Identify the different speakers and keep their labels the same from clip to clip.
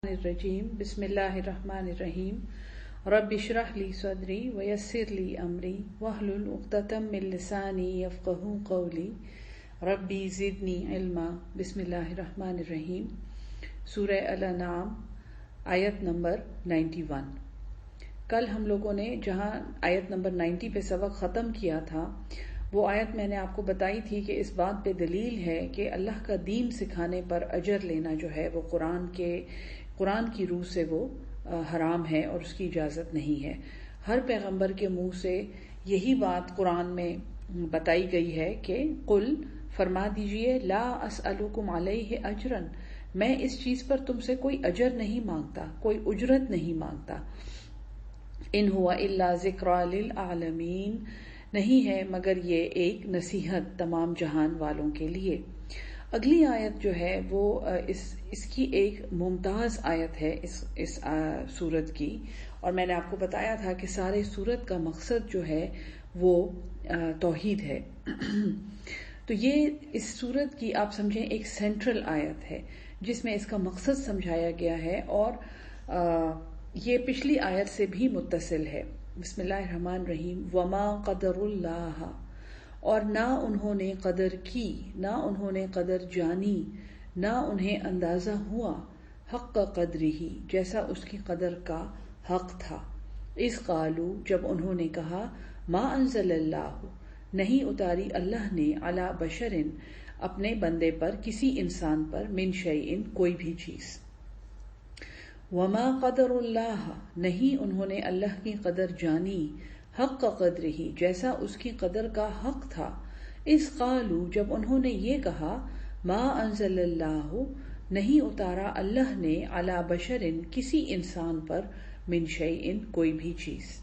Speaker 1: الرجیم بسم اللہ الرحمن الرحیم رب اشرح لی صدری ویسر لی امری واحلل عقدۃ من لسانی یفقہوا قولی ربی زدنی علما۔ بسم اللہ الرحمن الرحیم۔ سورہ الانعام آیت نمبر 91۔ کل ہم لوگوں نے جہاں آیت نمبر 90 پہ سبق ختم کیا تھا، وہ آیت میں نے آپ کو بتائی تھی کہ اس بات پہ دلیل ہے کہ اللہ کا دین سکھانے پر اجر لینا جو ہے وہ قرآن کی روح سے وہ حرام ہے اور اس کی اجازت نہیں ہے۔ ہر پیغمبر کے منہ سے یہی بات قرآن میں بتائی گئی ہے کہ قل فرما دیجئے لا اسألکم علیہ اجرا، میں اس چیز پر تم سے کوئی اجر نہیں مانگتا، کوئی اجرت نہیں مانگتا۔ ان ہوا الا ذکری للعالمین، نہیں ہے مگر یہ ایک نصیحت تمام جہان والوں کے لیے۔ اگلی آیت جو ہے وہ اس کی ایک ممتاز آیت ہے اس سورت کی، اور میں نے آپ کو بتایا تھا کہ سارے سورت کا مقصد جو ہے وہ توحید ہے۔ تو یہ اس سورت کی آپ سمجھیں ایک سینٹرل آیت ہے جس میں اس کا مقصد سمجھایا گیا ہے، اور یہ پچھلی آیت سے بھی متصل ہے۔ بسم اللہ الرحمن الرحیم۔ وما قدر اللہ، اور نہ انہوں نے قدر کی، نہ انہوں نے قدر جانی، نہ انہیں اندازہ ہوا حق قدر ہی، جیسا اس کی قدر کا حق تھا۔ اس قالو، جب انہوں نے کہا ما انزل اللہ، نہیں اتاری اللہ نے علی بشر، اپنے بندے پر، کسی انسان پر، من شیئن، کوئی بھی چیز۔ وما قدر اللہ، نہیں انہوں نے اللہ کی قدر جانی، حق قدر ہی، جیسا اس کی قدر کا حق تھا۔ اس قالو، جب انہوں نے یہ کہا ما انزل اللہ، نہیں اتارا اللہ نے علی بشر، کسی انسان پر، من شیئن، کوئی بھی چیز۔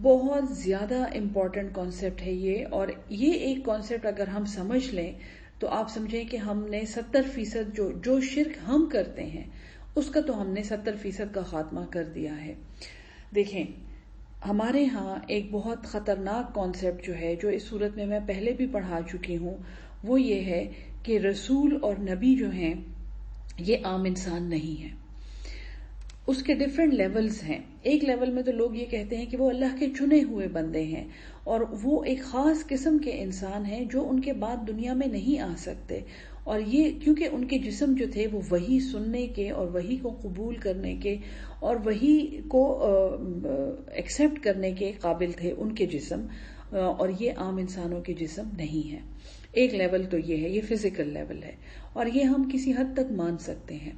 Speaker 1: بہت زیادہ امپورٹنٹ کانسیپٹ ہے یہ، اور یہ ایک کانسیپٹ اگر ہم سمجھ لیں تو آپ سمجھیں کہ ہم نے 70% جو شرک ہم کرتے ہیں اس کا تو ہم نے 70% کا خاتمہ کر دیا ہے۔ دیکھیں، ہمارے ہاں ایک بہت خطرناک کانسیپٹ جو ہے، جو اس صورت میں پہلے بھی پڑھا چکی ہوں، وہ یہ ہے کہ رسول اور نبی جو ہیں یہ عام انسان نہیں ہیں۔ اس کے ڈیفرنٹ لیولز ہیں۔ ایک لیول میں تو لوگ یہ کہتے ہیں کہ وہ اللہ کے چنے ہوئے بندے ہیں، اور وہ ایک خاص قسم کے انسان ہیں جو ان کے بعد دنیا میں نہیں آ سکتے، اور یہ کیونکہ ان کے جسم جو تھے وہ وحی سننے کے اور وحی کو قبول کرنے کے اور وحی کو ایکسیپٹ کرنے کے قابل تھے ان کے جسم، اور یہ عام انسانوں کے جسم نہیں ہیں۔ ایک لیول تو یہ ہے، یہ فزیکل لیول ہے، اور یہ ہم کسی حد تک مان سکتے ہیں۔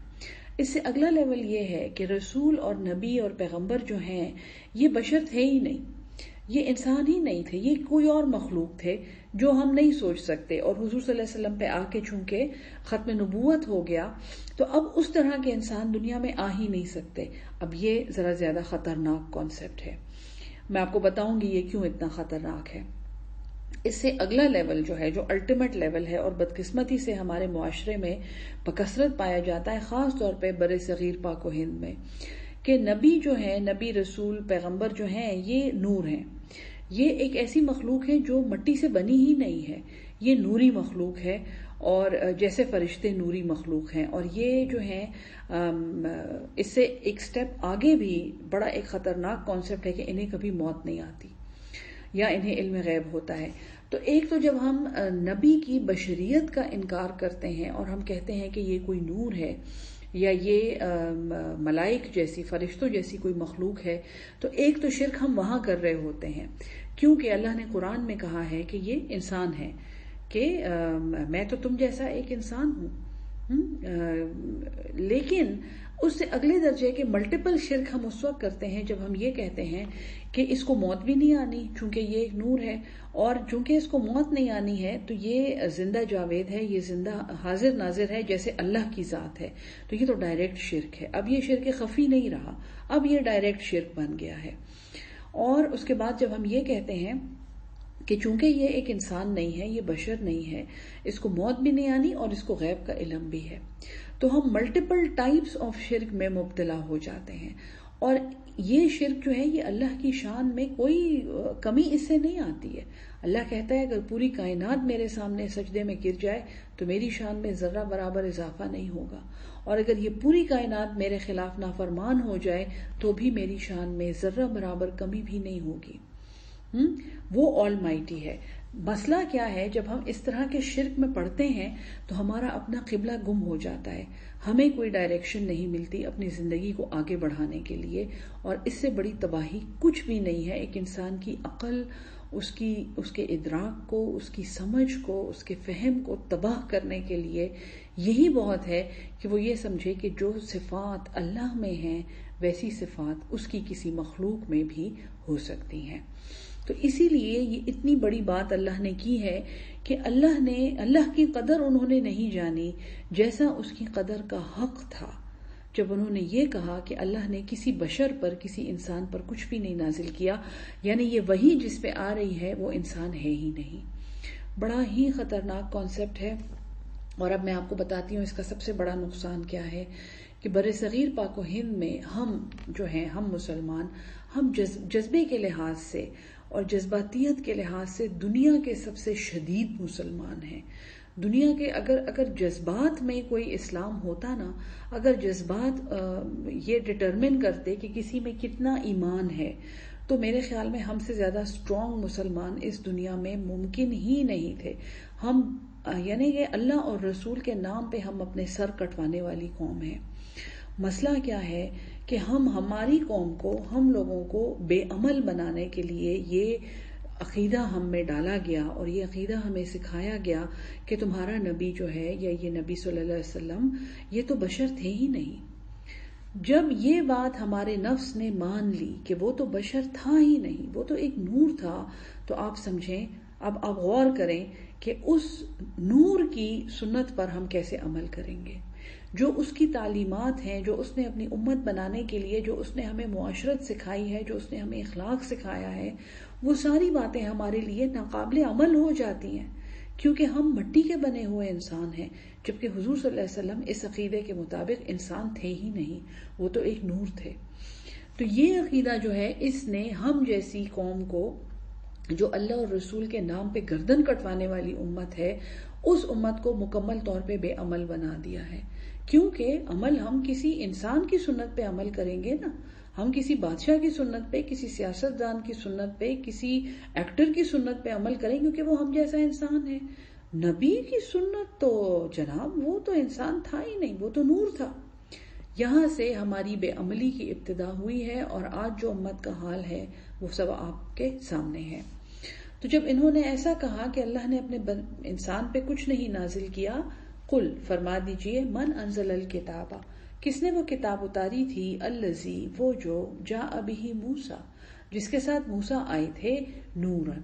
Speaker 1: اس سے اگلا لیول یہ ہے کہ رسول اور نبی اور پیغمبر جو ہیں یہ بشر تھے ہی نہیں، یہ انسان ہی نہیں تھے، یہ کوئی اور مخلوق تھے جو ہم نہیں سوچ سکتے، اور حضور صلی اللہ علیہ وسلم پہ آ کے چونکہ ختم نبوت ہو گیا تو اب اس طرح کے انسان دنیا میں آ ہی نہیں سکتے۔ اب یہ ذرا زیادہ خطرناک کانسیپٹ ہے، میں آپ کو بتاؤں گی یہ کیوں اتنا خطرناک ہے۔ اس سے اگلا لیول جو ہے، جو الٹیمیٹ لیول ہے، اور بدقسمتی سے ہمارے معاشرے میں بکثرت پایا جاتا ہے، خاص طور پہ بر صغیر پاک و ہند میں، کہ نبی جو ہیں، نبی رسول پیغمبر جو ہیں یہ نور ہیں۔ یہ ایک ایسی مخلوق ہے جو مٹی سے بنی ہی نہیں ہے، یہ نوری مخلوق ہے، اور جیسے فرشتے نوری مخلوق ہیں، اور یہ جو ہیں اس سے ایک سٹیپ آگے بھی بڑا ایک خطرناک کانسیپٹ ہے کہ انہیں کبھی موت نہیں آتی یا انہیں علم غیب ہوتا ہے۔ تو ایک تو جب ہم نبی کی بشریت کا انکار کرتے ہیں اور ہم کہتے ہیں کہ یہ کوئی نور ہے یا یہ ملائک جیسی، فرشتوں جیسی کوئی مخلوق ہے، تو ایک تو شرک ہم وہاں کر رہے ہوتے ہیں، کیونکہ اللہ نے قرآن میں کہا ہے کہ یہ انسان ہے، کہ میں تو تم جیسا ایک انسان ہوں۔ لیکن اس سے اگلے درجے کے ملٹیپل شرک ہم اس وقت کرتے ہیں جب ہم یہ کہتے ہیں کہ اس کو موت بھی نہیں آنی چونکہ یہ ایک نور ہے، اور چونکہ اس کو موت نہیں آنی ہے تو یہ زندہ جاوید ہے، یہ زندہ حاضر ناظر ہے جیسے اللہ کی ذات ہے، تو یہ تو ڈائریکٹ شرک ہے۔ اب یہ شرک خفی نہیں رہا، اب یہ ڈائریکٹ شرک بن گیا ہے۔ اور اس کے بعد جب ہم یہ کہتے ہیں کہ چونکہ یہ ایک انسان نہیں ہے، یہ بشر نہیں ہے، اس کو موت بھی نہیں آنی اور اس کو غیب کا علم بھی ہے، تو ہم ملٹیپل ٹائپس آف شرک میں مبتلا ہو جاتے ہیں، اور یہ شرک جو ہے یہ اللہ کی شان میں کوئی کمی اس سے نہیں آتی ہے۔ اللہ کہتا ہے اگر پوری کائنات میرے سامنے سجدے میں گر جائے تو میری شان میں ذرہ برابر اضافہ نہیں ہوگا، اور اگر یہ پوری کائنات میرے خلاف نافرمان ہو جائے تو بھی میری شان میں ذرہ برابر کمی بھی نہیں ہوگی۔ وہ آل مائٹی ہے۔ مسئلہ کیا ہے، جب ہم اس طرح کے شرک میں پڑتے ہیں تو ہمارا اپنا قبلہ گم ہو جاتا ہے، ہمیں کوئی ڈائریکشن نہیں ملتی اپنی زندگی کو آگے بڑھانے کے لیے، اور اس سے بڑی تباہی کچھ بھی نہیں ہے۔ ایک انسان کی عقل، اس کے ادراک کو، اس کی سمجھ کو، اس کے فہم کو تباہ کرنے کے لیے یہی بہت ہے کہ وہ یہ سمجھے کہ جو صفات اللہ میں ہیں ویسی صفات اس کی کسی مخلوق میں بھی ہو سکتی ہیں۔ تو اسی لیے یہ اتنی بڑی بات اللہ نے کی ہے کہ اللہ کی قدر انہوں نے نہیں جانی جیسا اس کی قدر کا حق تھا، جب انہوں نے یہ کہا کہ اللہ نے کسی بشر پر، کسی انسان پر کچھ بھی نہیں نازل کیا، یعنی یہ وحی جس پہ آ رہی ہے وہ انسان ہے ہی نہیں۔ بڑا ہی خطرناک کانسیپٹ ہے، اور اب میں آپ کو بتاتی ہوں اس کا سب سے بڑا نقصان کیا ہے کہ برصغیر پاک و ہند میں ہم جو ہیں، ہم مسلمان، ہم جذبے کے لحاظ سے اور جذباتیت کے لحاظ سے دنیا کے سب سے شدید مسلمان ہیں۔ دنیا کے اگر جذبات میں کوئی اسلام ہوتا نا، اگر جذبات یہ ڈٹرمن کرتے کہ کسی میں کتنا ایمان ہے، تو میرے خیال میں ہم سے زیادہ اسٹرانگ مسلمان اس دنیا میں ممکن ہی نہیں تھے۔ ہم یعنی کہ اللہ اور رسول کے نام پہ ہم اپنے سر کٹوانے والی قوم ہیں۔ مسئلہ کیا ہے کہ ہماری قوم کو، ہم لوگوں کو بے عمل بنانے کے لیے یہ عقیدہ ہم میں ڈالا گیا، اور یہ عقیدہ ہمیں سکھایا گیا کہ تمہارا نبی جو ہے، یا یہ نبی صلی اللہ علیہ وسلم، یہ تو بشر تھے ہی نہیں۔ جب یہ بات ہمارے نفس نے مان لی کہ وہ تو بشر تھا ہی نہیں، وہ تو ایک نور تھا، تو آپ سمجھیں، اب آپ غور کریں کہ اس نور کی سنت پر ہم کیسے عمل کریں گے۔ جو اس کی تعلیمات ہیں، جو اس نے اپنی امت بنانے کے لیے، جو اس نے ہمیں معاشرت سکھائی ہے، جو اس نے ہمیں اخلاق سکھایا ہے، وہ ساری باتیں ہمارے لیے ناقابل عمل ہو جاتی ہیں، کیونکہ ہم مٹی کے بنے ہوئے انسان ہیں، جبکہ حضور صلی اللہ علیہ وسلم اس عقیدے کے مطابق انسان تھے ہی نہیں، وہ تو ایک نور تھے۔ تو یہ عقیدہ جو ہے، اس نے ہم جیسی قوم کو، جو اللہ اور رسول کے نام پہ گردن کٹوانے والی امت ہے، اس امت کو مکمل طور پہ بے عمل بنا دیا ہے۔ کیونکہ عمل ہم کسی انسان کی سنت پہ عمل کریں گے نا، ہم کسی بادشاہ کی سنت پہ، کسی سیاستدان کی سنت پہ، کسی ایکٹر کی سنت پہ عمل کریں، کیونکہ وہ ہم جیسا انسان ہے۔ نبی کی سنت تو جناب وہ تو انسان تھا ہی نہیں، وہ تو نور تھا۔ یہاں سے ہماری بے عملی کی ابتدا ہوئی ہے، اور آج جو امت کا حال ہے وہ سب آپ کے سامنے ہے۔ تو جب انہوں نے ایسا کہا کہ اللہ نے اپنے انسان پہ کچھ نہیں نازل کیا، قل فرما دیجئے، من انزل الکتاب، کس نے وہ کتاب اتاری تھی، الذی وہ جو، جاء بہ موسیٰ، جس کے ساتھ موسیٰ آئے تھے، نورن،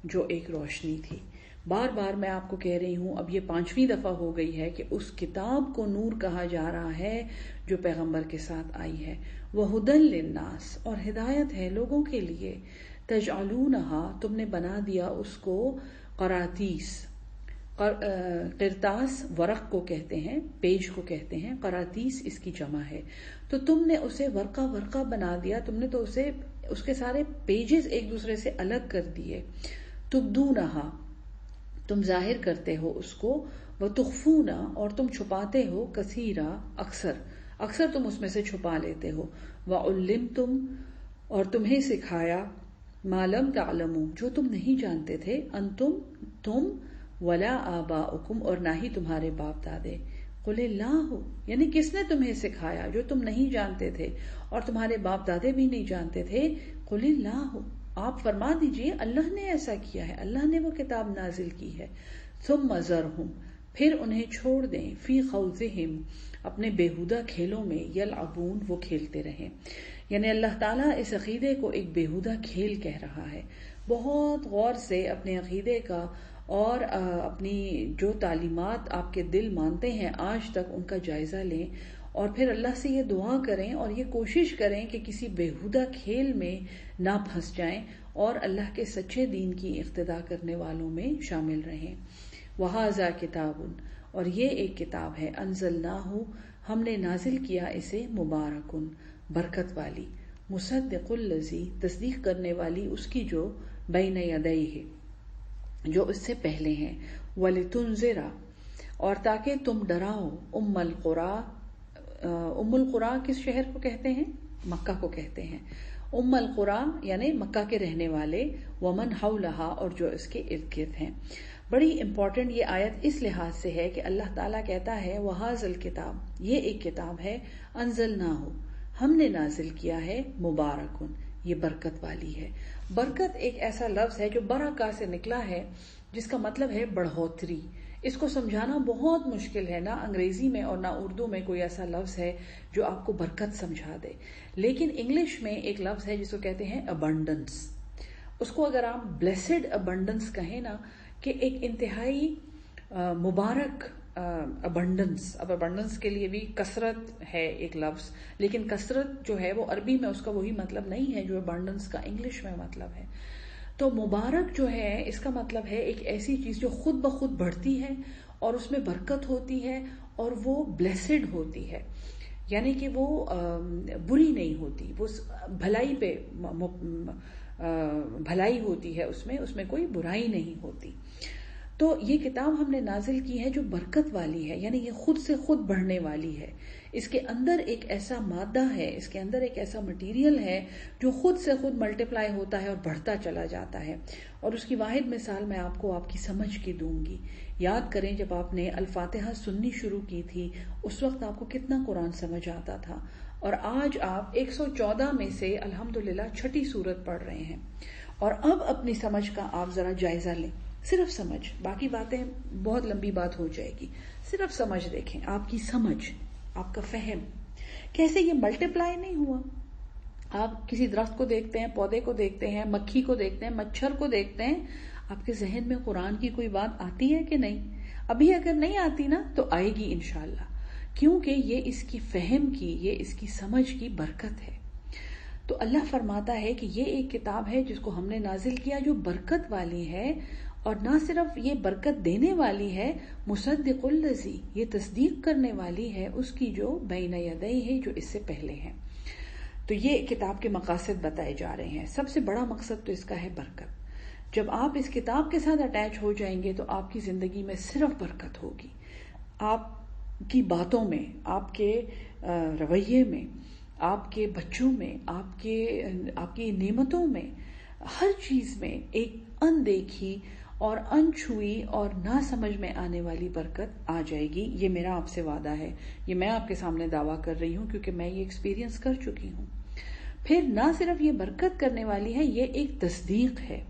Speaker 1: جو ایک روشنی تھی۔ بار بار میں آپ کو کہہ رہی ہوں، اب یہ 5ویں دفعہ ہو گئی ہے کہ اس کتاب کو نور کہا جا رہا ہے جو پیغمبر کے ساتھ آئی ہے، وہدی للناس، اور ہدایت ہے لوگوں کے لیے، تجعلونہا، تم نے بنا دیا اس کو قراطیس، قرطاس ورق کو کہتے ہیں، پیج کو کہتے ہیں، قراطیس اس کی جمع ہے، تو تم نے اسے ورقہ ورقہ بنا دیا، تم نے تو اس کے سارے پیجز ایک دوسرے سے الگ کر دیے، تبدونہا، تم ظاہر کرتے ہو اس کو، وتخفونا، اور تم چھپاتے ہو، کثیرا، اکثر تم اس میں سے چھپا لیتے ہو، وعلمتم، اور تمہیں سکھایا، ما لم تعلموا، جو تم نہیں جانتے تھے، انتم، تم، ولا آباؤکم، اور نہ ہی تمہارے باپ دادے، قل اللہ، یعنی کس نے تمہیں سکھایا جو تم نہیں جانتے تھے اور تمہارے باپ دادے بھی نہیں جانتے تھے، قل اللہ، آپ فرما دیجئے اللہ نے ایسا کیا ہے، اللہ نے وہ کتاب نازل کی ہے، ثم ذرہم، پھر انہیں چھوڑ دیں، فی خوضہم، اپنے بیہودہ کھیلوں میں، یلعبون، وہ کھیلتے رہیں۔ یعنی اللہ تعالیٰ اس عقیدے کو ایک بیہودہ کھیل کہہ رہا ہے۔ بہت غور سے اپنے عقیدے کا اور اپنی جو تعلیمات آپ کے دل مانتے ہیں آج تک، ان کا جائزہ لیں، اور پھر اللہ سے یہ دعا کریں اور یہ کوشش کریں کہ کسی بیہودہ کھیل میں نہ پھنس جائیں، اور اللہ کے سچے دین کی اقتداء کرنے والوں میں شامل رہیں۔ وَهَذَا کتاب، اور یہ ایک کتاب ہے، انزلناہ، ہم نے نازل کیا اسے، مبارکن، برکت والی، مصدق الذی، تصدیق کرنے والی اس کی جو، بین یدیہ، جو اس سے پہلے ہیں، وَلِتُنذِرَ، اور تاکہ تم ڈراؤ، ام القریٰ کس شہر کو کہتے ہیں؟ مکہ کو کہتے ہیں، ام القریٰ یعنی مکہ کے رہنے والے، ومن حولہا، اور جو اس کے ارد گرد ہیں۔ بڑی امپورٹنٹ یہ آیت اس لحاظ سے ہے کہ اللہ تعالیٰ کہتا ہے وَهَذَا الْكِتَابُ، یہ ایک کتاب ہے، انزلناہ، ہم نے نازل کیا ہے، مبارکن، یہ برکت والی ہے۔ برکت ایک ایسا لفظ ہے جو برکہ سے نکلا ہے، جس کا مطلب ہے بڑھوتری۔ اس کو سمجھانا بہت مشکل ہے، نہ انگریزی میں اور نہ اردو میں کوئی ایسا لفظ ہے جو آپ کو برکت سمجھا دے، لیکن انگلش میں ایک لفظ ہے جس کو کہتے ہیں ابنڈنس۔ اس کو اگر آپ بلیسڈ ابنڈنس کہیں نا، کہ ایک انتہائی مبارک ابنڈنس۔ اب ابنڈنس کے لیے بھی کثرت ہے ایک لفظ، لیکن کثرت جو ہے وہ عربی میں اس کا وہی مطلب نہیں ہے جو ابنڈنس کا انگلش میں مطلب ہے۔ تو مبارک جو ہے اس کا مطلب ہے ایک ایسی چیز جو خود بخود بڑھتی ہے اور اس میں برکت ہوتی ہے اور وہ بلیسڈ ہوتی ہے، یعنی کہ وہ بری نہیں ہوتی، وہ بھلائی پہ بھلائی ہوتی ہے، اس میں کوئی برائی نہیں ہوتی۔ تو یہ کتاب ہم نے نازل کی ہے جو برکت والی ہے، یعنی یہ خود سے خود بڑھنے والی ہے۔ اس کے اندر ایک ایسا مادہ ہے، اس کے اندر ایک ایسا مٹیریل ہے جو خود سے خود ملٹیپلائی ہوتا ہے اور بڑھتا چلا جاتا ہے۔ اور اس کی واحد مثال میں آپ کو آپ کی سمجھ کی دوں گی۔ یاد کریں جب آپ نے الفاتحہ سننی شروع کی تھی، اس وقت آپ کو کتنا قرآن سمجھ آتا تھا، اور آج آپ 114 میں سے الحمدللہ 6 سورت پڑھ رہے ہیں۔ اور اب اپنی سمجھ کا آپ ذرا جائزہ لیں، صرف سمجھ، باقی باتیں بہت لمبی بات ہو جائے گی، صرف سمجھ دیکھیں، آپ کی سمجھ، آپ کا فہم کیسے یہ ملٹیپلائی نہیں ہوا۔ آپ کسی درخت کو دیکھتے ہیں، پودے کو دیکھتے ہیں، مکھی کو دیکھتے ہیں، مچھر کو دیکھتے ہیں، آپ کے ذہن میں قرآن کی کوئی بات آتی ہے کہ نہیں؟ ابھی اگر نہیں آتی نا تو آئے گی انشاءاللہ، کیونکہ یہ اس کی فہم کی، یہ اس کی سمجھ کی برکت ہے۔ تو اللہ فرماتا ہے کہ یہ ایک کتاب ہے جس کو ہم نے نازل کیا جو برکت والی ہے، اور نہ صرف یہ برکت دینے والی ہے، مصدق الذی، یہ تصدیق کرنے والی ہے اس کی جو بین یدیہ ہے، جو اس سے پہلے ہے۔ تو یہ کتاب کے مقاصد بتائے جا رہے ہیں۔ سب سے بڑا مقصد تو اس کا ہے برکت۔ جب آپ اس کتاب کے ساتھ اٹیچ ہو جائیں گے تو آپ کی زندگی میں صرف برکت ہوگی، آپ کی باتوں میں، آپ کے رویے میں، آپ کے بچوں میں، آپ کی نعمتوں میں، ہر چیز میں ایک اندیکھی اور انچھوئی اور نہ سمجھ میں آنے والی برکت آ جائے گی۔ یہ میرا آپ سے وعدہ ہے، یہ میں آپ کے سامنے دعویٰ کر رہی ہوں کیونکہ میں یہ ایکسپیرینس کر چکی ہوں۔ پھر نہ صرف یہ برکت کرنے والی ہے، یہ ایک تصدیق ہے،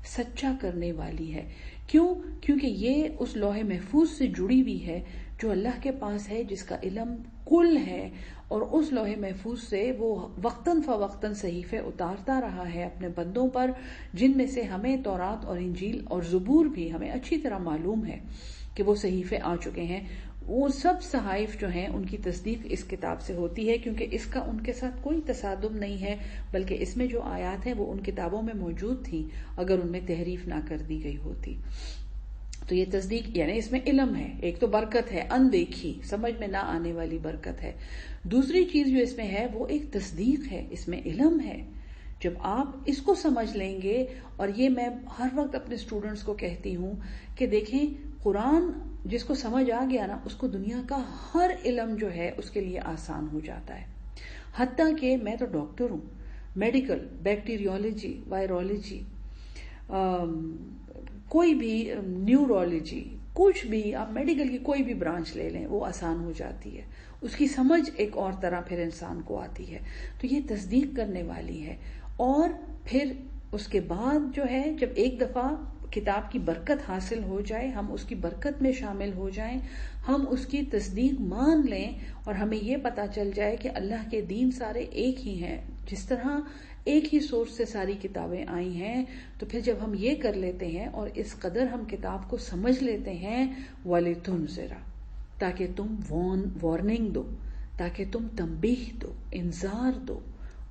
Speaker 1: سچا کرنے والی ہے۔ کیونکہ یہ اس لوح محفوظ سے جڑی ہوئی ہے جو اللہ کے پاس ہے، جس کا علم کل ہے، اور اس لوح محفوظ سے وہ وقتاً فوقتاً صحیفے اتارتا رہا ہے اپنے بندوں پر، جن میں سے ہمیں تورات اور انجیل اور زبور بھی ہمیں اچھی طرح معلوم ہے کہ وہ صحیفے آ چکے ہیں۔ وہ سب صحائف جو ہیں ان کی تصدیق اس کتاب سے ہوتی ہے، کیونکہ اس کا ان کے ساتھ کوئی تصادم نہیں ہے، بلکہ اس میں جو آیات ہیں وہ ان کتابوں میں موجود تھیں اگر ان میں تحریف نہ کر دی گئی ہوتی۔ تو یہ تصدیق یعنی اس میں علم ہے، ایک تو برکت ہے اندیکھی، سمجھ میں نہ آنے والی برکت ہے۔ دوسری چیز جو اس میں ہے وہ ایک تصدیق ہے، اس میں علم ہے۔ جب آپ اس کو سمجھ لیں گے، اور یہ میں ہر وقت اپنے اسٹوڈنٹس کو کہتی ہوں کہ دیکھیں قرآن جس کو سمجھ آ گیا نا، اس کو دنیا کا ہر علم جو ہے اس کے لیے آسان ہو جاتا ہے۔ حتیٰ کہ میں تو ڈاکٹر ہوں، میڈیکل، بیکٹیریولوجی، وائرولوجی، کوئی بھی نیورولوجی، کچھ بھی آپ میڈیکل کی کوئی بھی برانچ لے لیں وہ آسان ہو جاتی ہے، اس کی سمجھ ایک اور طرح پھر انسان کو آتی ہے۔ تو یہ تصدیق کرنے والی ہے۔ اور پھر اس کے بعد جو ہے جب ایک دفعہ کتاب کی برکت حاصل ہو جائے، ہم اس کی برکت میں شامل ہو جائیں، ہم اس کی تصدیق مان لیں، اور ہمیں یہ پتا چل جائے کہ اللہ کے دین سارے ایک ہی ہیں، جس طرح ایک ہی سورس سے ساری کتابیں آئی ہیں، تو پھر جب ہم یہ کر لیتے ہیں اور اس قدر ہم کتاب کو سمجھ لیتے ہیں، وَلِتُنذِرَ، تاکہ تم وارننگ دو، تاکہ تم تنبیہ دو، انذار دو،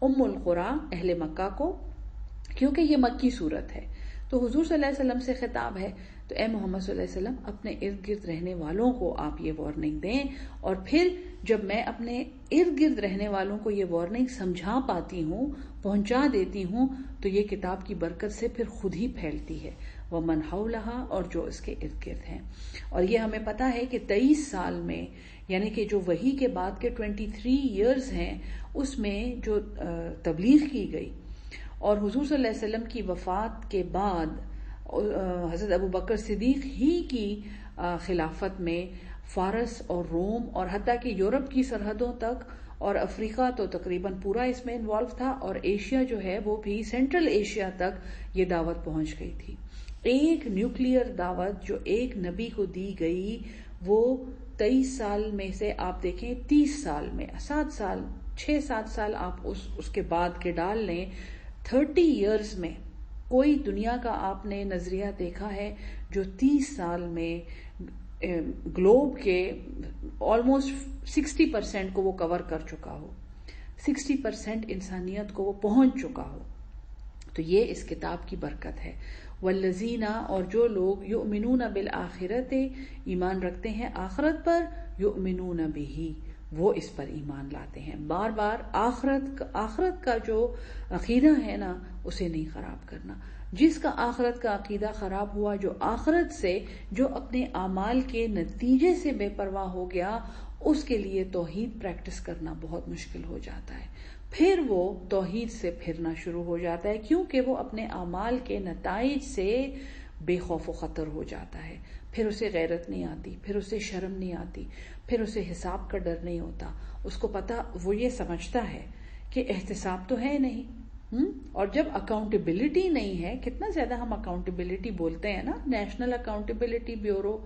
Speaker 1: ام القریٰ اہل مکہ کو، کیونکہ یہ مکی صورت ہے تو حضور صلی اللہ علیہ وسلم سے خطاب ہے، تو اے محمد صلی اللہ علیہ وسلم اپنے ارد گرد رہنے والوں کو آپ یہ وارننگ دیں، اور پھر جب میں اپنے ارد گرد رہنے والوں کو یہ وارننگ سمجھا پاتی ہوں، پہنچا دیتی ہوں، تو یہ کتاب کی برکت سے پھر خود ہی پھیلتی ہے۔ ومن حولها، اور جو اس کے ارد گرد ہیں. اور یہ ہمیں پتا ہے کہ 23 سال میں، یعنی کہ جو وحی کے بعد کے 23 ایئرز ہیں، اس میں جو تبلیغ کی گئی، اور حضور صلی اللہ علیہ وسلم کی وفات کے بعد حضرت ابو بکر صدیق ہی کی خلافت میں فارس اور روم اور حتیٰ کہ یورپ کی سرحدوں تک، اور افریقہ تو تقریباً پورا اس میں انوالو تھا، اور ایشیا جو ہے وہ بھی سینٹرل ایشیا تک یہ دعوت پہنچ گئی تھی. ایک نیوکلیئر دعوت جو ایک نبی کو دی گئی، وہ 23 سال میں سے آپ دیکھیں 30 سال میں 7 سال 6-7 سال آپ اس کے بعد کے ڈال لیں، 30 ایئرز میں کوئی دنیا کا آپ نے نظریہ دیکھا ہے جو 30 سال میں گلوب کے آلموسٹ 60% کو وہ کور کر چکا ہو، 60% انسانیت کو وہ پہنچ چکا ہو. تو یہ اس کتاب کی برکت ہے. والذین، اور جو لوگ یؤمنون بالآخرۃ، ایمان رکھتے ہیں آخرت پر، یؤمنون بہ، وہ اس پر ایمان لاتے ہیں. بار بار آخرت کا جو عقیدہ ہے نا، اسے نہیں خراب کرنا. جس کا آخرت کا عقیدہ خراب ہوا، جو آخرت سے، جو اپنے اعمال کے نتیجے سے بے پرواہ ہو گیا، اس کے لیے توحید پریکٹس کرنا بہت مشکل ہو جاتا ہے. پھر وہ توحید سے پھرنا شروع ہو جاتا ہے، کیونکہ وہ اپنے اعمال کے نتائج سے بے خوف و خطر ہو جاتا ہے. پھر اسے غیرت نہیں آتی، پھر اسے شرم نہیں آتی، پھر اسے حساب کا ڈر نہیں ہوتا. اس کو پتا، وہ یہ سمجھتا ہے کہ احتساب تو ہے نہیں. اور جب اکاؤنٹیبلٹی نہیں ہے، کتنا زیادہ ہم اکاؤنٹیبلٹی بولتے ہیں نا، نیشنل اکاؤنٹیبلٹی بیورو،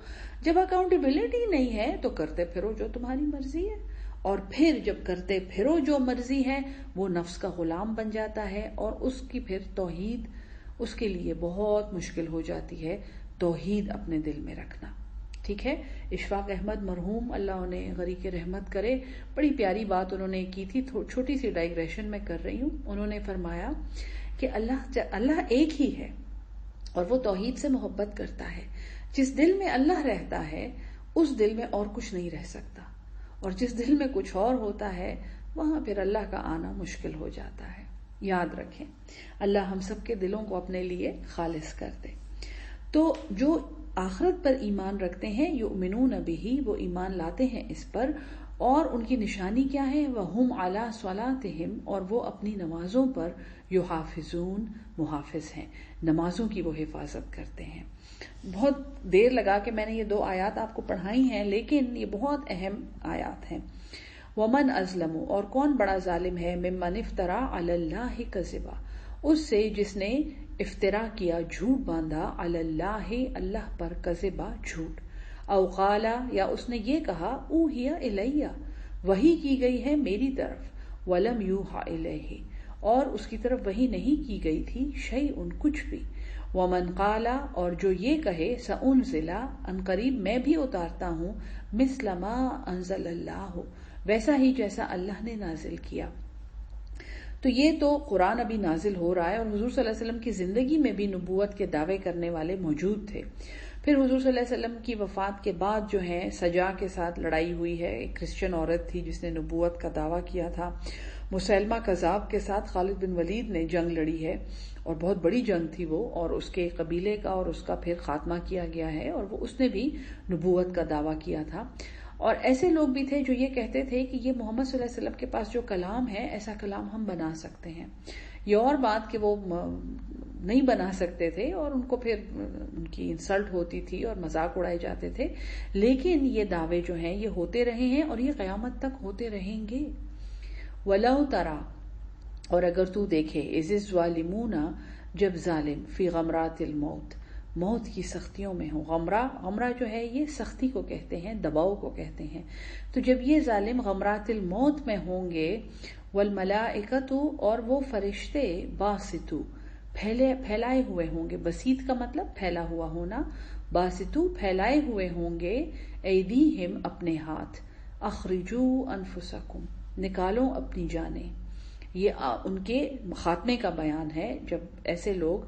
Speaker 1: جب اکاؤنٹیبلٹی نہیں ہے تو کرتے پھرو جو تمہاری مرضی ہے. اور پھر جب کرتے پھرو جو مرضی ہے، وہ نفس کا غلام بن جاتا ہے، اور اس کی پھر توحید اس کے لیے بہت مشکل ہو جاتی ہے، توحید اپنے دل میں رکھنا. ٹھیک ہے. اشفاق احمد مرحوم، اللہ انہیں غریق رحمت کرے، بڑی پیاری بات انہوں نے کی تھی. چھوٹی سی ڈائگریشن میں کر رہی ہوں. انہوں نے فرمایا کہ اللہ ایک ہی ہے، اور وہ توحید سے محبت کرتا ہے. جس دل میں اللہ رہتا ہے، اس دل میں اور کچھ نہیں رہ سکتا، اور جس دل میں کچھ اور ہوتا ہے، وہاں پھر اللہ کا آنا مشکل ہو جاتا ہے. یاد رکھیں، اللہ ہم سب کے دلوں کو اپنے لیے خالص کر دے. تو جو آخرت پر ایمان رکھتے ہیں، یؤمنون بہ، وہ ایمان لاتے ہیں اس پر، اور ان کی نشانی کیا ہے؟ وَهُمْ عَلَىٰ صَلَاتِهِمْ، اور وہ اپنی نمازوں پر یحافظون، محافظ ہیں، نمازوں کی وہ حفاظت کرتے ہیں. بہت دیر لگا کہ میں نے یہ 2 آیات آپ کو پڑھائی ہیں، لیکن یہ بہت اہم آیات ہیں. وَمَنْ أَظْلَمُ، اور کون بڑا ظالم ہے، مِمَّنِ افْتَرَىٰ عَلَى اللَّهِ كَذِبًا، اس سے جس نے افطرا کیا، جھوٹ باندھا، علی اللہ، اللہ پر، کذبا، جھوٹ، او قالا، یا اس نے یہ کہا، اوحی الیہ، وحی کی گئی ہے میری طرف، ولم یوحى الیہ، اور اس کی طرف وحی نہیں کی گئی تھی، شیء، کچھ بھی. ومن قالا، اور جو یہ کہے، سأنزل، ان قریب میں بھی اتارتا ہوں، مثل ما انزل اللہ، ویسا ہی جیسا اللہ نے نازل کیا. تو یہ تو قرآن ابھی نازل ہو رہا ہے، اور حضور صلی اللہ علیہ وسلم کی زندگی میں بھی نبوت کے دعوے کرنے والے موجود تھے. پھر حضور صلی اللہ علیہ وسلم کی وفات کے بعد جو ہے سجا کے ساتھ لڑائی ہوئی ہے. ایک کرسچن عورت تھی جس نے نبوت کا دعویٰ کیا تھا. مسیلمہ کذاب کے ساتھ خالد بن ولید نے جنگ لڑی ہے، اور بہت بڑی جنگ تھی وہ، اور اس کے قبیلے کا اور اس کا پھر خاتمہ کیا گیا ہے، اور وہ اس نے بھی نبوت کا دعویٰ کیا تھا. اور ایسے لوگ بھی تھے جو یہ کہتے تھے کہ یہ محمد صلی اللہ علیہ وسلم کے پاس جو کلام ہے، ایسا کلام ہم بنا سکتے ہیں. یہ اور بات کہ وہ نہیں بنا سکتے تھے، اور ان کو پھر ان کی انسلٹ ہوتی تھی اور مذاق اڑائے جاتے تھے، لیکن یہ دعوے جو ہیں یہ ہوتے رہے ہیں، اور یہ قیامت تک ہوتے رہیں گے. وَلَوْ تَرَىٰ، اور اگر تو دیکھے، اِذِ الظَّالِمُونَ، جب ظالم، فی غمرات الموت، موت کی سختیوں میں ہو. غمرہ جو ہے یہ سختی کو کہتے ہیں، دباؤ کو کہتے ہیں. تو جب یہ ظالم غمرات الموت میں ہوں گے، والملائکۃ، اور وہ فرشتے، باسطو، پھیلائے ہوئے ہوں گے. بسیط کا مطلب پھیلا ہوا ہونا، باسطو، پھیلائے ہوئے ہوں گے، ایدیہم، اپنے ہاتھ، اخرجو انفسکم، نکالو اپنی جانیں. یہ ان کے خاتمے کا بیان ہے، جب ایسے لوگ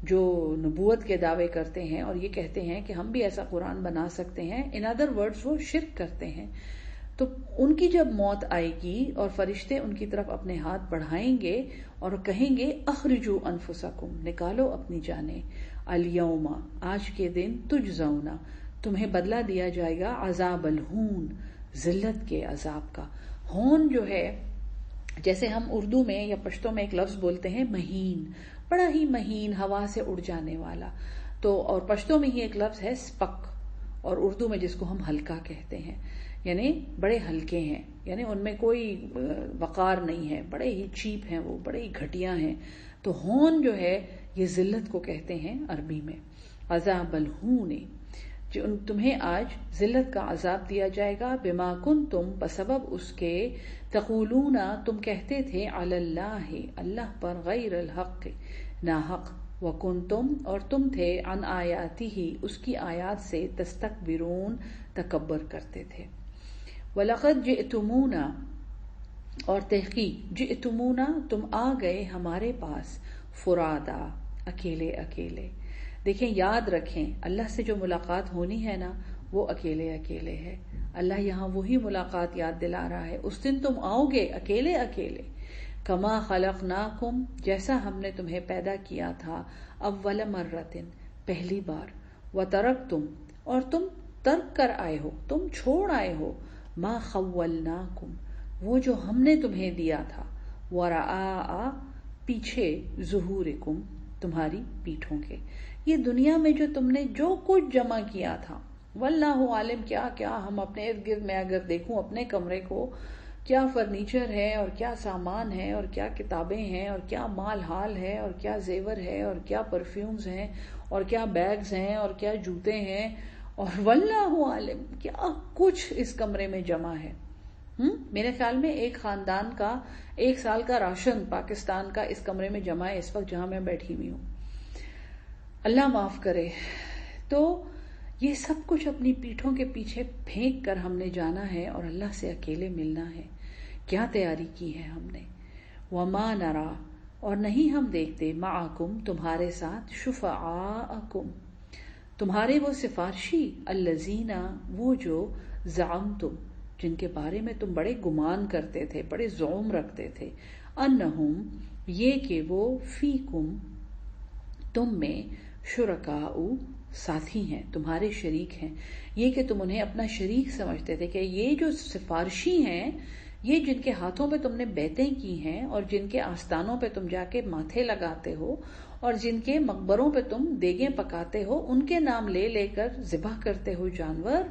Speaker 1: جو نبوت کے دعوے کرتے ہیں اور یہ کہتے ہیں کہ ہم بھی ایسا قرآن بنا سکتے ہیں، ان ادر ورڈز وہ شرک کرتے ہیں. تو ان کی جب موت آئے گی اور فرشتے ان کی طرف اپنے ہاتھ بڑھائیں گے اور کہیں گے، اخرجو انفسکم، نکالو اپنی جانیں، الیوم آج کے دن تجزونا تمہیں بدلہ دیا جائے گا عذاب الہون ذلت کے عذاب کا. ہون جو ہے جیسے ہم اردو میں یا پشتو میں ایک لفظ بولتے ہیں مہین, بڑا ہی مہین ہوا سے اڑ جانے والا, تو اور پشتو میں ہی ایک لفظ ہے سپک, اور اردو میں جس کو ہم ہلکا کہتے ہیں, یعنی بڑے ہلکے ہیں, یعنی ان میں کوئی وقار نہیں ہے, بڑے ہی چیپ ہیں, وہ بڑے ہی گھٹیا ہیں. تو ہون جو ہے یہ ذلت کو کہتے ہیں عربی میں. عذاب الہون تمہیں آج ذلت کا عذاب دیا جائے گا, بما کنتم بسبب اس کے, تقولون تم کہتے تھے, علی اللہ اللہ پر, غیر الحق ناحق, وکنتم اور تم تھے, عن آیاتہ اس کی آیات سے, تستکبرون تکبر کرتے تھے. وَلَقَدْ جِئْتُمُونَا اور تحقیق, جئتمونا تم آ گئے ہمارے پاس, فرادا اکیلے اکیلے. دیکھیں یاد رکھیں اللہ سے جو ملاقات ہونی ہے نا وہ اکیلے اکیلے ہے. اللہ یہاں وہی ملاقات یاد دلا رہا ہے, اس دن تم آؤ گے اکیلے اکیلے. کما خلقناکم جیسا ہم نے تمہیں پیدا کیا تھا, اول مرتن پہلی بار, وترکتم اور تم ترک کر آئے ہو, تم چھوڑ آئے ہو, ما خولناکم وہ جو ہم نے تمہیں دیا تھا, وراء پیچھے, ظہورکم تمہاری پیٹھوں کے. یہ دنیا میں جو تم نے جو کچھ جمع کیا تھا, واللہ عالم کیا کیا, ہم اپنے ارد گرد میں اگر دیکھوں اپنے کمرے کو, کیا فرنیچر ہے اور کیا سامان ہے اور کیا کتابیں ہیں اور کیا مال حال ہے اور کیا زیور ہے اور کیا پرفیومز ہیں اور کیا بیگز ہیں اور کیا جوتے ہیں, اور واللہ عالم کیا کچھ اس کمرے میں جمع ہے. میرے خیال میں ایک خاندان کا 1 سال کا راشن پاکستان کا اس کمرے میں جمع ہے اس وقت جہاں میں بیٹھی ہوئی ہوں, اللہ معاف کرے. تو یہ سب کچھ اپنی پیٹھوں کے پیچھے پھینک کر ہم نے جانا ہے اور اللہ سے اکیلے ملنا ہے. کیا تیاری کی ہے ہم نے. وما نرا اور نہیں ہم دیکھتے, معکم تمہارے ساتھ, شفعاءکم تمہارے وہ سفارشی, الذین وہ جو, زعمتم جن کے بارے میں تم بڑے گمان کرتے تھے, بڑے زعم رکھتے تھے, انہم یہ کہ وہ, فیکم تم میں, شرکاء ساتھی ہیں, تمہارے شریک ہیں. یہ کہ تم انہیں اپنا شریک سمجھتے تھے کہ یہ جو سفارشی ہیں, یہ جن کے ہاتھوں پہ تم نے بیعتیں کی ہیں اور جن کے آستانوں پہ تم جا کے ماتھے لگاتے ہو اور جن کے مقبروں پہ تم دیگیں پکاتے ہو, ان کے نام لے لے کر ذبح کرتے ہو جانور,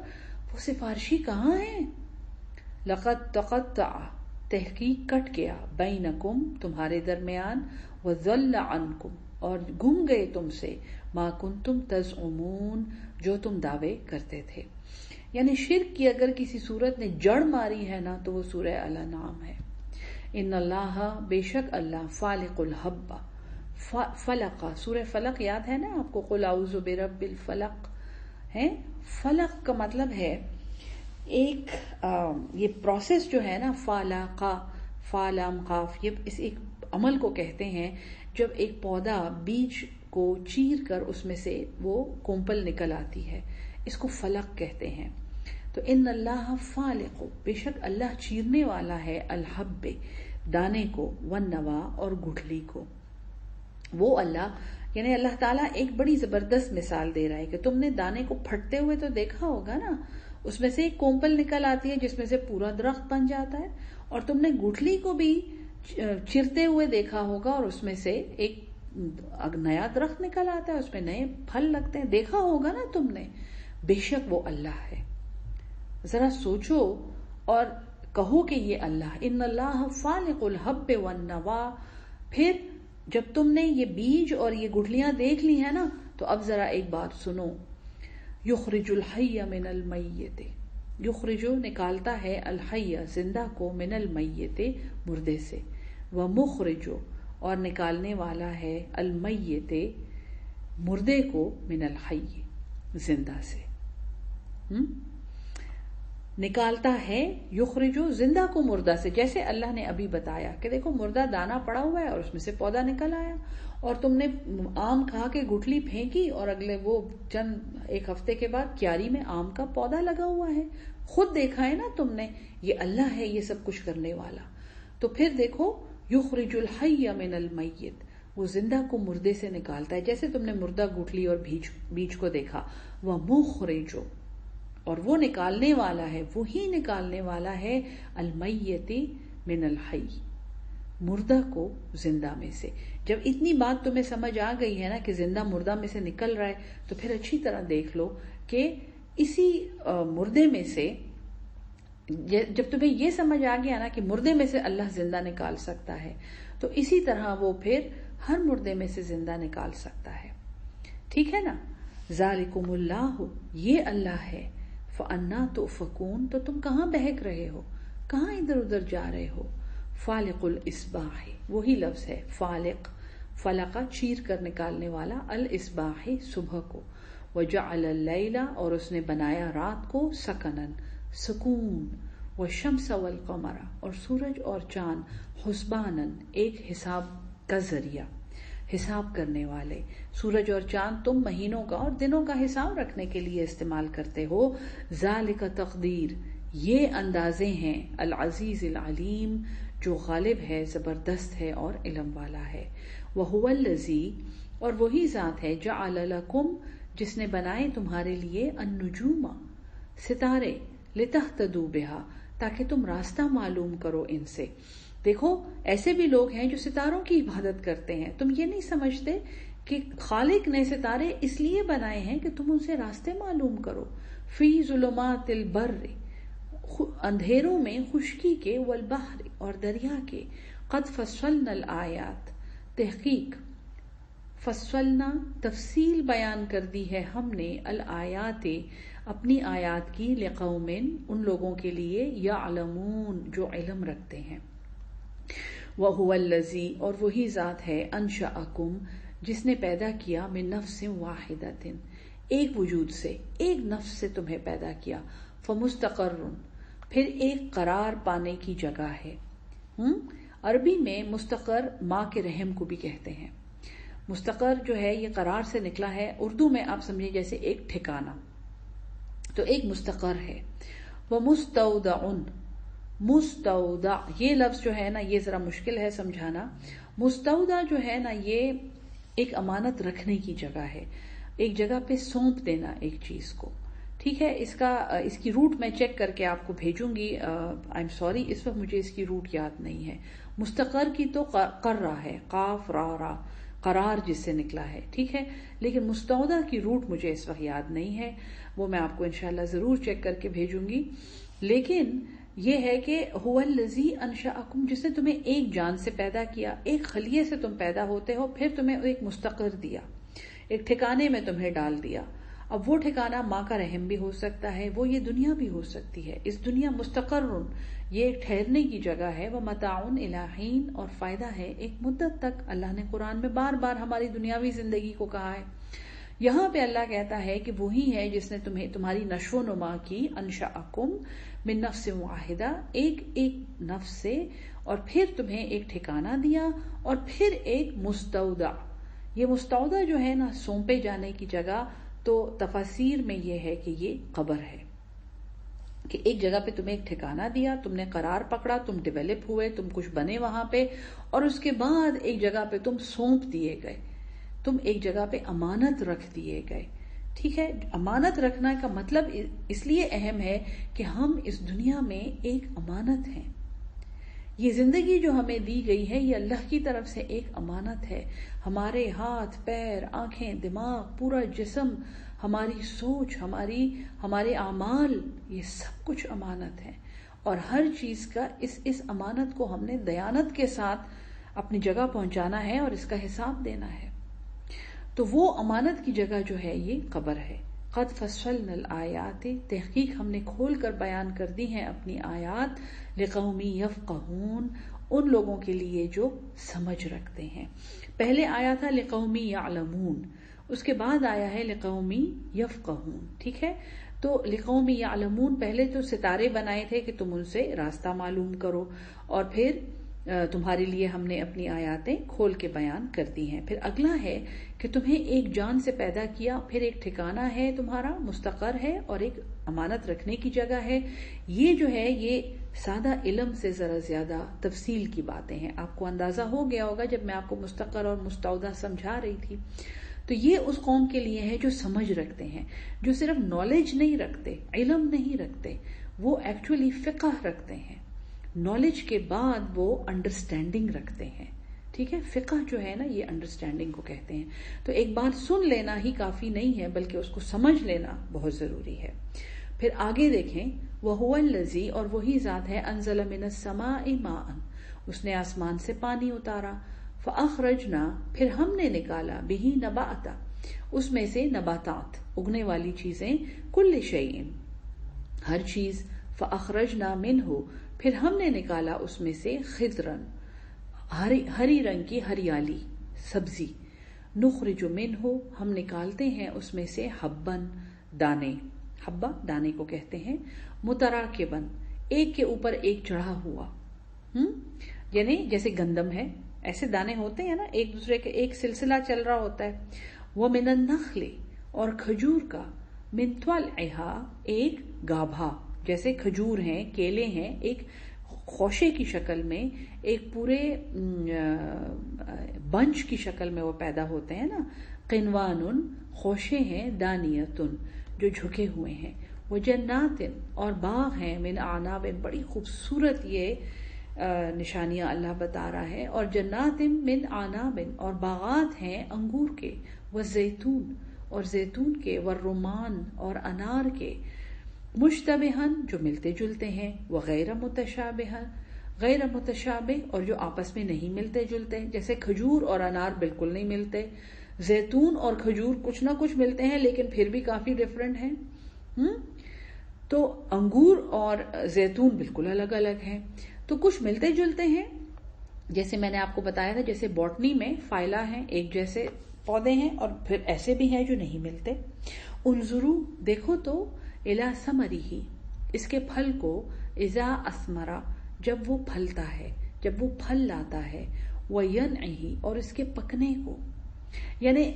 Speaker 1: وہ سفارشی کہاں ہیں. لقد تقطع تحقیق کٹ گیا, بینکم تمہارے درمیان, وضل عنکم اور گم گئے تم سے, ما کنتم تزعمون جو تم دعوے کرتے تھے. یعنی شرک کی اگر کسی صورت نے جڑ ماری ہے نا تو وہ سورہ الانعام ہے. ان اللہ بے شک اللہ, فالق الحب فلق, سورہ فلق یاد ہے نا آپ کو, قل اعوذ برب الفلق ہے. فلق کا مطلب ہے ایک یہ پروسیس جو ہے نا, فالقا فالام قاف, یہ اس ایک عمل کو کہتے ہیں جب ایک پودا بیج کو چیر کر اس میں سے وہ کومپل نکل آتی ہے, اس کو فلق کہتے ہیں. تو ان اللہ فالق بے شک اللہ چیرنے والا ہے, الحب دانے کو, والنوا اور گٹھلی کو. وہ اللہ یعنی اللہ تعالیٰ ایک بڑی زبردست مثال دے رہا ہے کہ تم نے دانے کو پھٹتے ہوئے تو دیکھا ہوگا نا, اس میں سے ایک کومپل نکل آتی ہے جس میں سے پورا درخت بن جاتا ہے, اور تم نے گٹھلی کو بھی چرتے ہوئے دیکھا ہوگا اور اس میں سے ایک نیا درخت نکل آتا ہے, اس میں نئے پھل لگتے ہیں, دیکھا ہوگا نا تم نے. بے شک وہ اللہ ہے. ذرا سوچو اور کہو کہ یہ اللہ, ان اللہ فالق الحب والنوا. پھر جب تم نے یہ بیج اور یہ گٹھلیاں دیکھ لی ہیں نا تو اب ذرا ایک بات سنو, یخرج الحی من المیت, یخرجو نکالتا ہے, الحی زندہ کو, من المیت مردے سے, ومخرجو اور نکالنے والا ہے, المیت مردے کو, من الحی زندہ سے. نکالتا ہے, یخرجو زندہ کو مردہ سے. جیسے اللہ نے ابھی بتایا کہ دیکھو مردہ دانا پڑا ہوا ہے اور اس میں سے پودا نکل آیا, اور تم نے آم کھا کے گٹھلی پھینکی اور اگلے وہ ایک ہفتے کے بعد کیاری میں آم کا پودا لگا ہوا ہے. خود دیکھا ہے نا تم نے, یہ اللہ ہے یہ سب کچھ کرنے والا. تو پھر دیکھو, یخرج الحی من المیت, وہ زندہ کو مردے سے نکالتا ہے. جیسے تم نے مردہ گٹھلی اور بیج کو دیکھا، وہ مخرج، اور وہ نکالنے والا ہے، وہی نکالنے والا ہے المیت من الحی، مردہ کو زندہ میں سے. جب اتنی بات تمہیں سمجھ آ گئی ہے نا کہ زندہ مردہ میں سے نکل رہا ہے، تو پھر اچھی طرح دیکھ لو کہ اسی مردے میں سے، جب تمہیں یہ سمجھ آ گیا نا کہ مردے میں سے اللہ زندہ نکال سکتا ہے، تو اسی طرح وہ پھر ہر مردے میں سے زندہ نکال سکتا ہے. ٹھیک ہے نا؟ ذالکم اللہ، یہ اللہ ہے. فانا تؤفکون، تو تم کہاں بہک رہے ہو، کہاں ادھر ادھر جا رہے ہو. فالق الاصباح، وہی لفظ ہے فالق، فلقہ چیر کر نکالنے والا، الاصباح صبح کو. وجعل اللیل، اور اس نے بنایا رات کو، سکنن سکون. والشمس والقمر، اور سورج اور چاند، حسبانن ایک حساب کا ذریعہ، حساب کرنے والے. سورج اور چاند تم مہینوں کا اور دنوں کا حساب رکھنے کے لیے استعمال کرتے ہو. ذالک تقدیر، یہ اندازے ہیں، العزیز العلیم، جو غالب ہے، زبردست ہے اور علم والا ہے. وہو الذی، اور وہی ذات ہے، جعل لکم، جس نے بنائے تمہارے لیے، النجوم ستارے، لتہتدوا بہا، تاکہ تم راستہ معلوم کرو ان سے. دیکھو ایسے بھی لوگ ہیں جو ستاروں کی عبادت کرتے ہیں. تم یہ نہیں سمجھتے کہ خالق نے ستارے اس لیے بنائے ہیں کہ تم ان سے راستے معلوم کرو. فی ظلمات البر، اندھیروں میں خشکی کے، والبحر، اور دریا کے. قد فصلنا الآیات، تحقیق فصلنا تفصیل بیان کر دی ہے ہم نے، الآیات اپنی آیات کی، لقوم ان لوگوں کے لیے، یعلمون جو علم رکھتے ہیں. وَهُوَ الَّذِي، اور وہی ذات ہے، انشأکم جس نے پیدا کیا، من نفس واحدۃ ایک وجود سے، ایک نفس سے تمہیں پیدا کیا. فمستقر، پھر ایک قرار پانے کی جگہ ہے. عربی میں مستقر ماں کے رحم کو بھی کہتے ہیں. مستقر جو ہے یہ قرار سے نکلا ہے. اردو میں آپ سمجھیں جیسے ایک ٹھکانہ، تو ایک مستقر ہے. وَمُسْتَوْدَعٌ، مستودع، یہ لفظ جو ہے نا یہ ذرا مشکل ہے سمجھانا. مستودع جو ہے نا یہ ایک امانت رکھنے کی جگہ ہے، ایک جگہ پہ سونپ دینا ایک چیز کو. ٹھیک ہے، اس کی روٹ میں چیک کر کے آپ کو بھیجوں گی. آئی ایم سوری، اس وقت مجھے اس کی روٹ یاد نہیں ہے. مستقر کی تو قرہ ہے، قاف را را، قرار جس سے نکلا ہے. ٹھیک ہے، لیکن مستودع کی روٹ مجھے اس وقت یاد نہیں ہے، وہ میں آپ کو انشاءاللہ ضرور چیک کر کے بھیجوں گی. لیکن یہ ہے کہ هو الذی انشأکم، جس نے تمہیں ایک جان سے پیدا کیا، ایک خلیے سے تم پیدا ہوتے ہو، پھر تمہیں ایک مستقر دیا، ایک ٹھکانے میں تمہیں ڈال دیا. اب وہ ٹھکانہ ماں کا رحم بھی ہو سکتا ہے، وہ یہ دنیا بھی ہو سکتی ہے. اس دنیا مستقر، یہ ایک ٹھہرنے کی جگہ ہے. وہ متاع الی حین، اور فائدہ ہے ایک مدت تک. اللہ نے قرآن میں بار بار ہماری دنیاوی زندگی کو کہا ہے. یہاں پہ اللہ کہتا ہے کہ وہی ہے جس نے تمہیں تمہاری نشو و نما کی. انشأکم من نفس واحدہ، ایک نفس سے، اور پھر تمہیں ایک ٹھکانہ دیا، اور پھر ایک مستودع. یہ مستودع جو ہے نا سونپے جانے کی جگہ، تو تفاسیر میں یہ ہے کہ یہ قبر ہے، کہ ایک جگہ پہ تمہیں ایک ٹھکانہ دیا، تم نے قرار پکڑا، تم ڈیولپ ہوئے، تم کچھ بنے وہاں پہ، اور اس کے بعد ایک جگہ پہ تم سونپ دیے گئے، تم ایک جگہ پہ امانت رکھ دیے گئے. ٹھیک ہے، امانت رکھنا کا مطلب اس لیے اہم ہے کہ ہم اس دنیا میں ایک امانت ہیں. یہ زندگی جو ہمیں دی گئی ہے یہ اللہ کی طرف سے ایک امانت ہے. ہمارے ہاتھ، پیر، آنکھیں، دماغ، پورا جسم، ہماری سوچ، ہمارے اعمال، یہ سب کچھ امانت ہے. اور ہر چیز کا اس امانت کو ہم نے دیانت کے ساتھ اپنی جگہ پہنچانا ہے اور اس کا حساب دینا ہے. تو وہ امانت کی جگہ جو ہے یہ قبر ہے. قد فصلنا الآیات، تحقیق ہم نے کھول کر بیان کر دی ہیں اپنی آیات، لقوم یفقہون، ان لوگوں کے لیے جو سمجھ رکھتے ہیں. پہلے آیا تھا لقوم یعلمون، اس کے بعد آیا ہے لقوم یفقہون. ٹھیک ہے، تو لقوم یعلمون، پہلے تو ستارے بنائے تھے کہ تم ان سے راستہ معلوم کرو، اور پھر تمہارے لیے ہم نے اپنی آیاتیں کھول کے بیان کر دی ہیں. پھر اگلا ہے کہ تمہیں ایک جان سے پیدا کیا، پھر ایک ٹھکانہ ہے تمہارا مستقر ہے اور ایک امانت رکھنے کی جگہ ہے. یہ جو ہے یہ سادہ علم سے ذرا زیادہ تفصیل کی باتیں ہیں. آپ کو اندازہ ہو گیا ہوگا جب میں آپ کو مستقر اور مستودع سمجھا رہی تھی، تو یہ اس قوم کے لیے ہے جو سمجھ رکھتے ہیں، جو صرف نالج نہیں رکھتے، علم نہیں رکھتے، وہ ایکچولی فقہ رکھتے ہیں. نالج کے بعد وہ انڈرسٹینڈنگ رکھتے ہیں. ٹھیک ہے، فقہ جو ہے نا یہ انڈرسٹینڈنگ کو کہتے ہیں. تو ایک بات سن لینا ہی کافی نہیں ہے بلکہ اس کو سمجھ لینا بہت ضروری ہے. پھر آگے دیکھیں، وَهُوَ الَّذِي، اور وہی ذات ہے، أَنزَلَ مِنَ السَّمَاءِ مَاءً، اس نے آسمان سے پانی اتارا، فَأَخْرَجْنَا، پھر ہم نے نکالا، بِهِ نَبَاتًا، اس میں سے نباتات، اگنے والی چیزیں، كُلِّ شَيْءٍ، ہر چیز، فَأَخْرَجْنَا مِنْهُ، پھر ہم نے نکالا اس میں سے، خضرن، ہری رنگ کی ہریالی، سبزی، نخرج منہ، ہم نکالتے ہیں اس میں سے، حبن، دانے، حبہ دانے کو کہتے ہیں، متراکبن، ایک کے اوپر ایک چڑھا ہوا، یعنی جیسے گندم ہے ایسے دانے ہوتے ہیں نا، ایک دوسرے کے ایک سلسلہ چل رہا ہوتا ہے. وہ من النخل، اور کھجور کا، من طلعها، ایک گابھا، جیسے کھجور ہیں، کیلے ہیں، ایک خوشے کی شکل میں، ایک پورے بنچ کی شکل میں وہ پیدا ہوتے ہیں نا. قنوان، خوشے ہیں، دانیتن، جو جھکے ہوئے ہیں. وہ جنات، اور باغ ہیں، من اعناب، بڑی خوبصورت یہ نشانیاں اللہ بتا رہا ہے. اور جنات من اعناب، اور باغات ہیں انگور کے، والزیتون، اور زیتون کے، والرمان، اور انار کے، مشتبہن، جو ملتے جلتے ہیں، وغیر متشابہن، غیر متشابہ، اور جو آپس میں نہیں ملتے جلتے، جیسے کھجور اور انار بالکل نہیں ملتے، زیتون اور کھجور کچھ نہ کچھ ملتے ہیں لیکن پھر بھی کافی ڈیفرنٹ ہیں. تو انگور اور زیتون بالکل الگ الگ ہیں. تو کچھ ملتے جلتے ہیں، جیسے میں نے آپ کو بتایا تھا، جیسے باٹنی میں فائلہ ہیں، ایک جیسے پودے ہیں، اور پھر ایسے بھی ہیں جو نہیں ملتے. انظروا، دیکھو تو، الی ثمرہ، اس کے پھل کو، اذا اثمر، جب وہ پھلتا ہے، جب وہ پھل لاتا ہے، وینعہ، اور اس کے پکنے کو. یعنی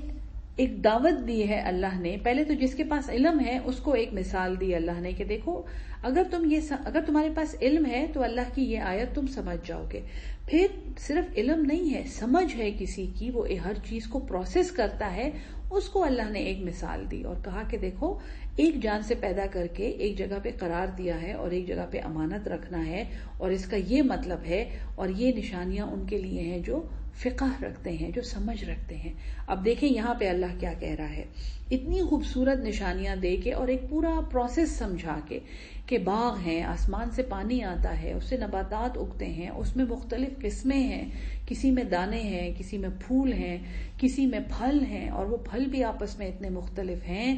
Speaker 1: ایک دعوت دی ہے اللہ نے. پہلے تو جس کے پاس علم ہے اس کو ایک مثال دی اللہ نے کہ دیکھو اگر تمہارے پاس علم ہے تو اللہ کی یہ آیت تم سمجھ جاؤ گے. پھر صرف علم نہیں ہے، سمجھ ہے کسی کی، وہ ہر چیز کو پروسیس کرتا ہے، اس کو اللہ نے ایک مثال دی اور کہا کہ دیکھو ایک جان سے پیدا کر کے ایک جگہ پہ قرار دیا ہے اور ایک جگہ پہ امانت رکھنا ہے، اور اس کا یہ مطلب ہے، اور یہ نشانیاں ان کے لیے ہیں جو فقہ رکھتے ہیں، جو سمجھ رکھتے ہیں. اب دیکھیں یہاں پہ اللہ کیا کہہ رہا ہے. اتنی خوبصورت نشانیاں دے کے اور ایک پورا پروسیس سمجھا کے کہ باغ ہیں، آسمان سے پانی آتا ہے، اس سے نباتات اگتے ہیں، اس میں مختلف قسمیں ہیں، کسی میں دانے ہیں، کسی میں پھول ہیں، کسی میں پھل ہیں، اور وہ پھل بھی آپس میں اتنے مختلف ہیں.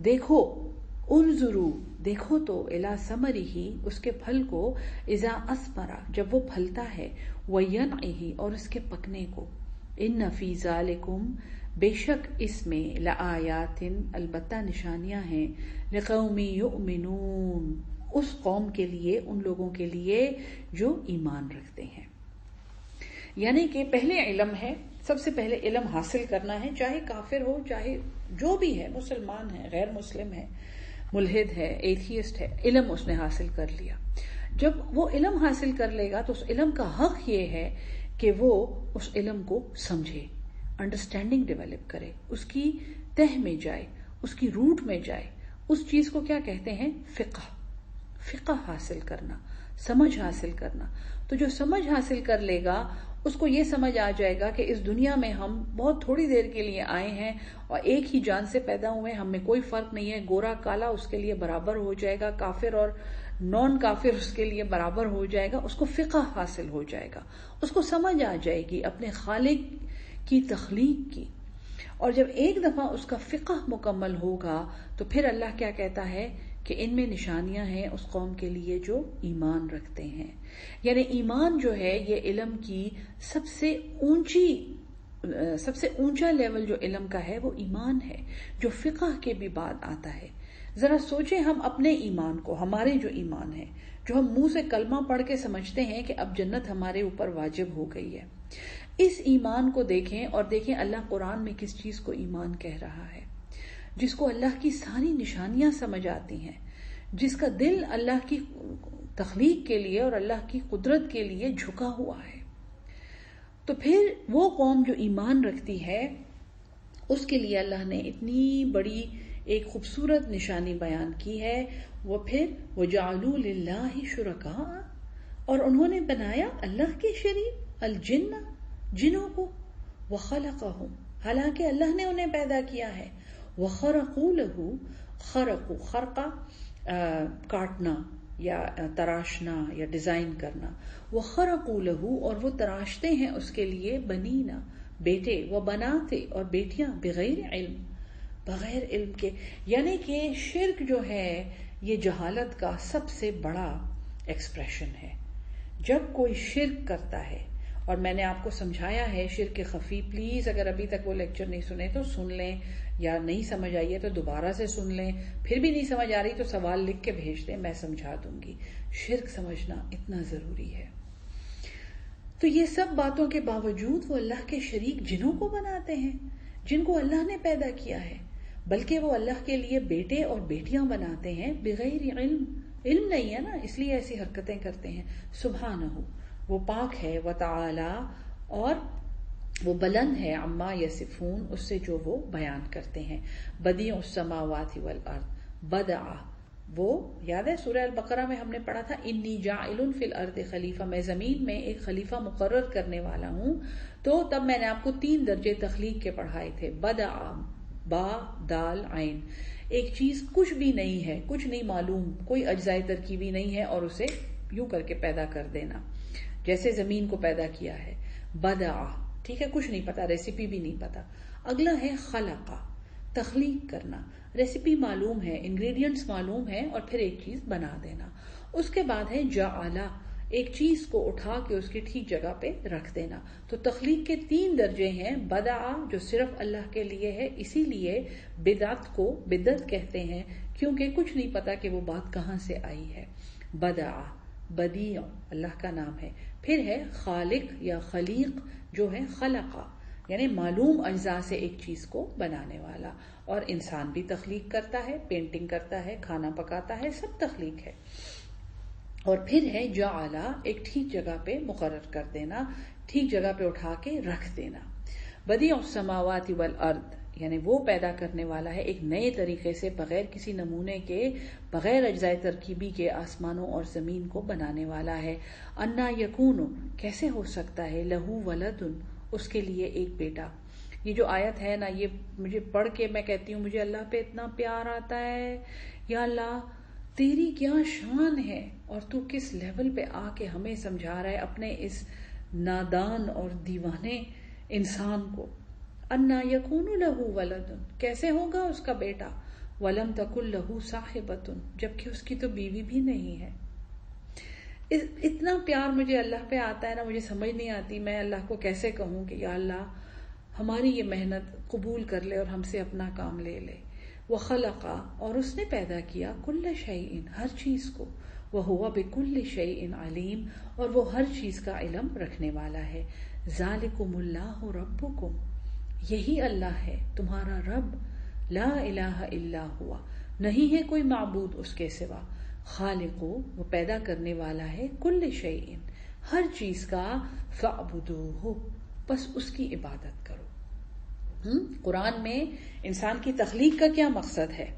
Speaker 1: دیکھو، انظروا، دیکھو تو، الی ثمرہ، اس کے پھل کو، اذا اثمر، جب وہ پھلتا ہے، وینعہ، اور اس کے پکنے کو. ان فی ذالکم، بے شک اس میں، لآیات، البتہ نشانیاں ہیں، لقوم یؤمنون، اس قوم کے لیے، ان لوگوں کے لیے جو ایمان رکھتے ہیں. یعنی کہ پہلے علم ہے، سب سے پہلے علم حاصل کرنا ہے، چاہے کافر ہو، چاہے جو بھی ہے، مسلمان ہے، غیر مسلم ہے، ملحد ہے، ایتھیسٹ ہے، علم اس نے حاصل کر لیا. جب وہ علم حاصل کر لے گا تو اس علم کا حق یہ ہے کہ وہ اس علم کو سمجھے، انڈرسٹینڈنگ ڈیولپ کرے، اس کی تہ میں جائے، اس کی روٹ میں جائے. اس چیز کو کیا کہتے ہیں؟ فقہ حاصل کرنا، سمجھ حاصل کرنا. تو جو سمجھ حاصل کر لے گا اس کو یہ سمجھ آ جائے گا کہ اس دنیا میں ہم بہت تھوڑی دیر کے لیے آئے ہیں اور ایک ہی جان سے پیدا ہوئے، ہم میں کوئی فرق نہیں ہے، گورا کالا اس کے لیے برابر ہو جائے گا، کافر اور نان کافر اس کے لیے برابر ہو جائے گا. اس کو فقہ حاصل ہو جائے گا، اس کو سمجھ آ جائے گی اپنے خالق کی تخلیق کی. اور جب ایک دفعہ اس کا فقہ مکمل ہوگا تو پھر اللہ کیا کہتا ہے کہ ان میں نشانیاں ہیں اس قوم کے لیے جو ایمان رکھتے ہیں. یعنی ایمان جو ہے یہ علم کی سب سے اونچا لیول جو علم کا ہے وہ ایمان ہے، جو فقہ کے بھی بعد آتا ہے. ذرا سوچیں ہم اپنے ایمان کو، ہمارے جو ایمان ہے، جو ہم منہ سے کلمہ پڑھ کے سمجھتے ہیں کہ اب جنت ہمارے اوپر واجب ہو گئی ہے، اس ایمان کو دیکھیں اور دیکھیں اللہ قرآن میں کس چیز کو ایمان کہہ رہا ہے، جس کو اللہ کی ساری نشانیاں سمجھ آتی ہیں، جس کا دل اللہ کی تخلیق کے لیے اور اللہ کی قدرت کے لیے جھکا ہوا ہے۔ تو پھر وہ قوم جو ایمان رکھتی ہے اس کے لیے اللہ نے اتنی بڑی ایک خوبصورت نشانی بیان کی ہے، وہ پھر وَجَعَلُوا لِلَّهِ شُرَكَاءَ، اور انہوں نے بنایا اللہ کے شریک، الجن، جنوں کو، وَخَلَقَهُمْ، حالانکہ اللہ نے انہیں پیدا کیا ہے، وَخَرَقُوا لَهُ، خرق کاٹنا یا تراشنا یا ڈیزائن کرنا، وَخَرَقُوا لَهُ، اور وہ تراشتے ہیں اس کے لیے، بنینا، بیٹے، وبناتے، اور بیٹیاں، بغیر علم، بغیر علم کے، یعنی کہ شرک جو ہے یہ جہالت کا سب سے بڑا ایکسپریشن ہے۔ جب کوئی شرک کرتا ہے، اور میں نے آپ کو سمجھایا ہے شرک خفی، پلیز اگر ابھی تک وہ لیکچر نہیں سنے تو سن لیں، یا نہیں سمجھ آئی ہے تو دوبارہ سے سن لیں، پھر بھی نہیں سمجھ آ رہی تو سوال لکھ کے بھیج دیں، میں سمجھا دوں گی۔ شرک سمجھنا اتنا ضروری ہے۔ تو یہ سب باتوں کے باوجود وہ اللہ کے شریک جنوں کو بناتے ہیں، جن کو اللہ نے پیدا کیا ہے، بلکہ وہ اللہ کے لیے بیٹے اور بیٹیاں بناتے ہیں بغیر علم، علم نہیں ہے نا، اس لیے ایسی حرکتیں کرتے ہیں۔ سبحانہ، وہ پاک ہے، وتعالی، اور وہ بلند ہے، عما یصفون، اس سے جو وہ بیان کرتے ہیں۔ بدیع السماوات والارض، بدع، وہ یاد ہے سورہ البقرہ میں ہم نے پڑھا تھا انی جاعل فی الارض خلیفہ، میں زمین میں ایک خلیفہ مقرر کرنے والا ہوں، تو تب میں نے آپ کو 3 درجے تخلیق کے پڑھائے تھے، بدع، با، دال، عین، ایک چیز کچھ بھی نہیں ہے، کچھ نہیں معلوم، کوئی اجزائے ترکیبی نہیں ہے، اور اسے یوں کر کے پیدا کر دینا، جیسے زمین کو پیدا کیا ہے، بدع، ٹھیک ہے، کچھ نہیں پتا، ریسیپی بھی نہیں پتا۔ اگلا ہے خلقہ، تخلیق کرنا، ریسیپی معلوم ہے، انگریڈینٹس معلوم ہے، اور پھر ایک چیز بنا دینا۔ اس کے بعد ہے جعلا، ایک چیز کو اٹھا کے اس کی ٹھیک جگہ پہ رکھ دینا۔ تو تخلیق کے 3 درجے ہیں، بدع جو صرف اللہ کے لیے ہے، اسی لیے بدعت کو بدعت کہتے ہیں، کیونکہ کچھ نہیں پتا کہ وہ بات کہاں سے آئی ہے۔ بدع، بدیع اللہ کا نام ہے۔ پھر ہے خالق یا خلیق، جو ہے خلقہ، یعنی معلوم اجزاء سے ایک چیز کو بنانے والا، اور انسان بھی تخلیق کرتا ہے، پینٹنگ کرتا ہے، کھانا پکاتا ہے، سب تخلیق ہے۔ اور پھر ہے جعلا، ایک ٹھیک جگہ پہ مقرر کر دینا، ٹھیک جگہ پہ اٹھا کے رکھ دینا۔ بدیع السماوات والارض، یعنی وہ پیدا کرنے والا ہے ایک نئے طریقے سے، بغیر کسی نمونے کے، بغیر اجزائے ترکیبی کے، آسمانوں اور زمین کو بنانے والا ہے۔ انا یکون، کیسے ہو سکتا ہے، لہو ولد، اس کے لیے ایک بیٹا۔ یہ جو آیت ہے نا، یہ مجھے پڑھ کے میں کہتی ہوں مجھے اللہ پہ اتنا پیار آتا ہے، یا اللہ تیری کیا شان ہے، اور تو کس لیول پہ آ کے ہمیں سمجھا رہا ہے اپنے اس نادان اور دیوانے انسان کو۔ انا یکون لہ ولد، کیسے ہوگا اس کا بیٹا، ولم تکن لہ صاحبۃ، جبکہ اس کی تو بیوی بھی نہیں ہے۔ اتنا پیار مجھے اللہ پہ آتا ہے نا، مجھے سمجھ نہیں آتی میں اللہ کو کیسے کہوں کہ یا اللہ ہماری یہ محنت قبول کر لے اور ہم سے اپنا کام لے لے۔ وَخَلَقَ، اور اس نے پیدا کیا، كُلَّ شَيْءٍ، ہر چیز کو، وَهُوَ بِكُلِّ شَيْءٍ عَلِيمٌ، اور وہ ہر چیز کا علم رکھنے والا ہے۔ ذَلِكُمُ اللَّهُ رَبُّكُمْ، یہی اللہ ہے تمہارا رب، لا الہ الا ہوا، نہیں ہے کوئی معبود اس کے سوا، خالق، وہ پیدا کرنے والا ہے، کل شیء، ہر چیز کا، فاعبدوہ، بس اس کی عبادت کرو۔ قرآن میں انسان کی تخلیق کا کیا مقصد ہے؟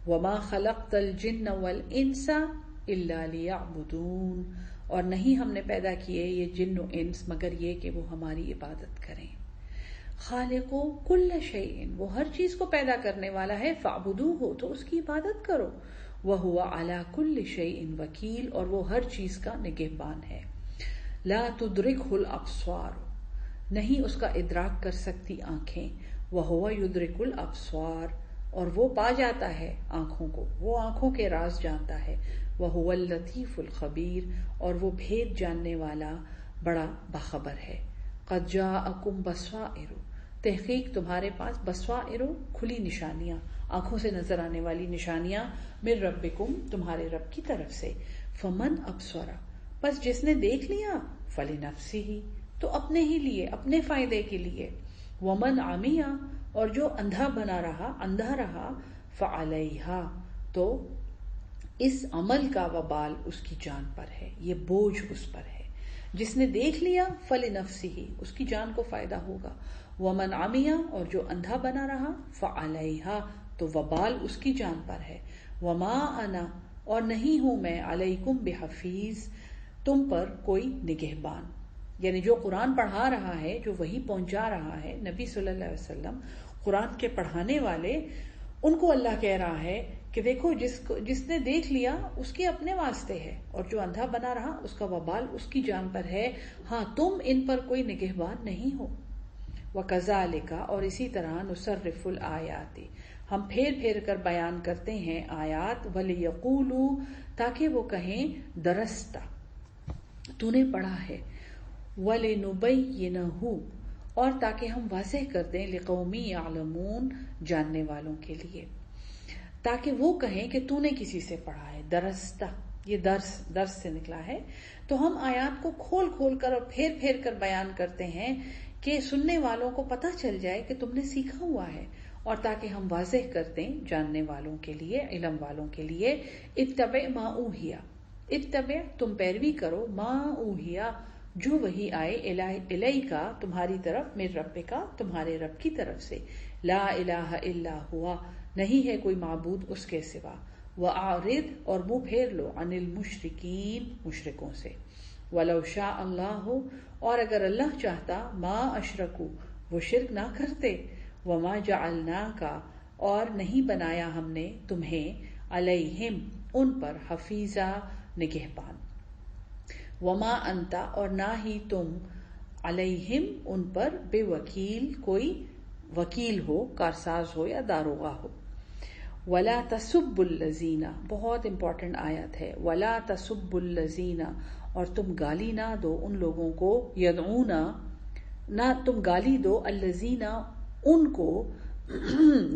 Speaker 1: وما خلقت الجن والانس الا لیعبدون، اور نہیں ہم نے پیدا کیے یہ جن و انس مگر یہ کہ وہ ہماری عبادت کریں۔ خالق کل شیء، وہ ہر چیز کو پیدا کرنے والا ہے، فاعبدوہ، تو اس کی عبادت کرو، وہو علی کل شیء وکیل، اور وہ ہر چیز کا نگہبان ہے۔ لا تدرکہ الابصار، نہیں اس کا ادراک کر سکتی آنکھیں، وہو یدرک الابصار، اور وہ پا جاتا ہے آنکھوں کو، وہ آنکھوں کے راز جانتا ہے، وہو اللطیف الخبیر، اور وہ بھید جاننے والا بڑا باخبر ہے۔ قد جاءکم بصائر، تحقیق تمہارے پاس بصائر کھلی نشانیاں، آنکھوں سے نظر آنے والی نشانیاں، من ربکم تمہارے رب کی طرف سے، فمن ابصر پس جس نے دیکھ لیا، فلنفسہ تو اپنے ہی لیے، اپنے فائدے کے لیے، ومن عمی اور جو اندھا بنا رہا، اندھا رہا، فعلیہا تو اس عمل کا وبال اس کی جان پر ہے، یہ بوجھ اس پر ہے۔ جس نے دیکھ لیا فلنفسہ اس کی جان کو فائدہ ہوگا، ومن عمی اور جو اندھا بنا رہا، فعلیہا تو وبال اس کی جان پر ہے، وما انا اور نہیں ہوں میں علیکم بحفیظ تم پر کوئی نگہبان۔ یعنی جو قرآن پڑھا رہا ہے، جو وحی پہنچا رہا ہے، نبی صلی اللہ علیہ وسلم قرآن کے پڑھانے والے، ان کو اللہ کہہ رہا ہے کہ دیکھو جس نے دیکھ لیا اس کے اپنے واسطے ہے، اور جو اندھا بنا رہا اس کا وبال اس کی جان پر ہے، ہاں تم ان پر کوئی نگہبان نہیں ہو۔ وَكَذَلِكَ اور اسی طرح نُصَرِّفُ الْآيَاتِ ہم پھیر پھیر کر بیان کرتے ہیں آیات، وَلِيَقُولُوا تاکہ وہ کہیں درستہ تو نے پڑھا ہے، وَلِنُبَيِّنَهُ اور تاکہ ہم واضح کر دیں، لِقَوْمٍ يَعْلَمُونَ جاننے والوں کے لیے، تاکہ وہ کہیں کہ تو نے کسی سے پڑھا ہے۔ درستہ یہ درس سے نکلا ہے، تو ہم آیات کو کھول کھول کر اور پھیر پھیر کر بیان کرتے ہیں کہ سننے والوں کو پتہ چل جائے کہ تم نے سیکھا ہوا ہے، اور تاکہ ہم واضح کر دیں جاننے والوں کے لیے، علم والوں کے لیے، اتبع ما اوحی اتبع تم پیروی کرو، ما اوحی جو وہی آئے، الیکا تمہاری طرف، من ربکا تمہارے رب کی طرف سے، لا الہ الا ہوا نہیں ہے کوئی معبود اس کے سوا، وَأَعْرِضْ اور منہ پھیر لو، عن المشرکین مشرکوں سے، وَلَوْ شَاءَ اللَّهُ اور اگر اللہ چاہتا، ما اشرکو وہ شرک نہ کرتے، وَمَا جَعَلْنَاكَ اور نہیں بنایا ہم نے تمہیں، علیہم ان پر، حفیظا نگہبان، وَمَا أَنْتَ اور نہ ہی تم، علیہم ان پر، بے وکیل کوئی وکیل ہو، کارساز ہو یا داروغہ ہو۔ وَلَا تَسُبُّ الَّذِينَ بہت امپورٹنٹ آیت ہے، وَلَا تَسُبُّ الَّذِينَ اور تم گالی نہ دو ان لوگوں کو، یدعون نہ تم گالی دو، الَّذِينَ ان کو،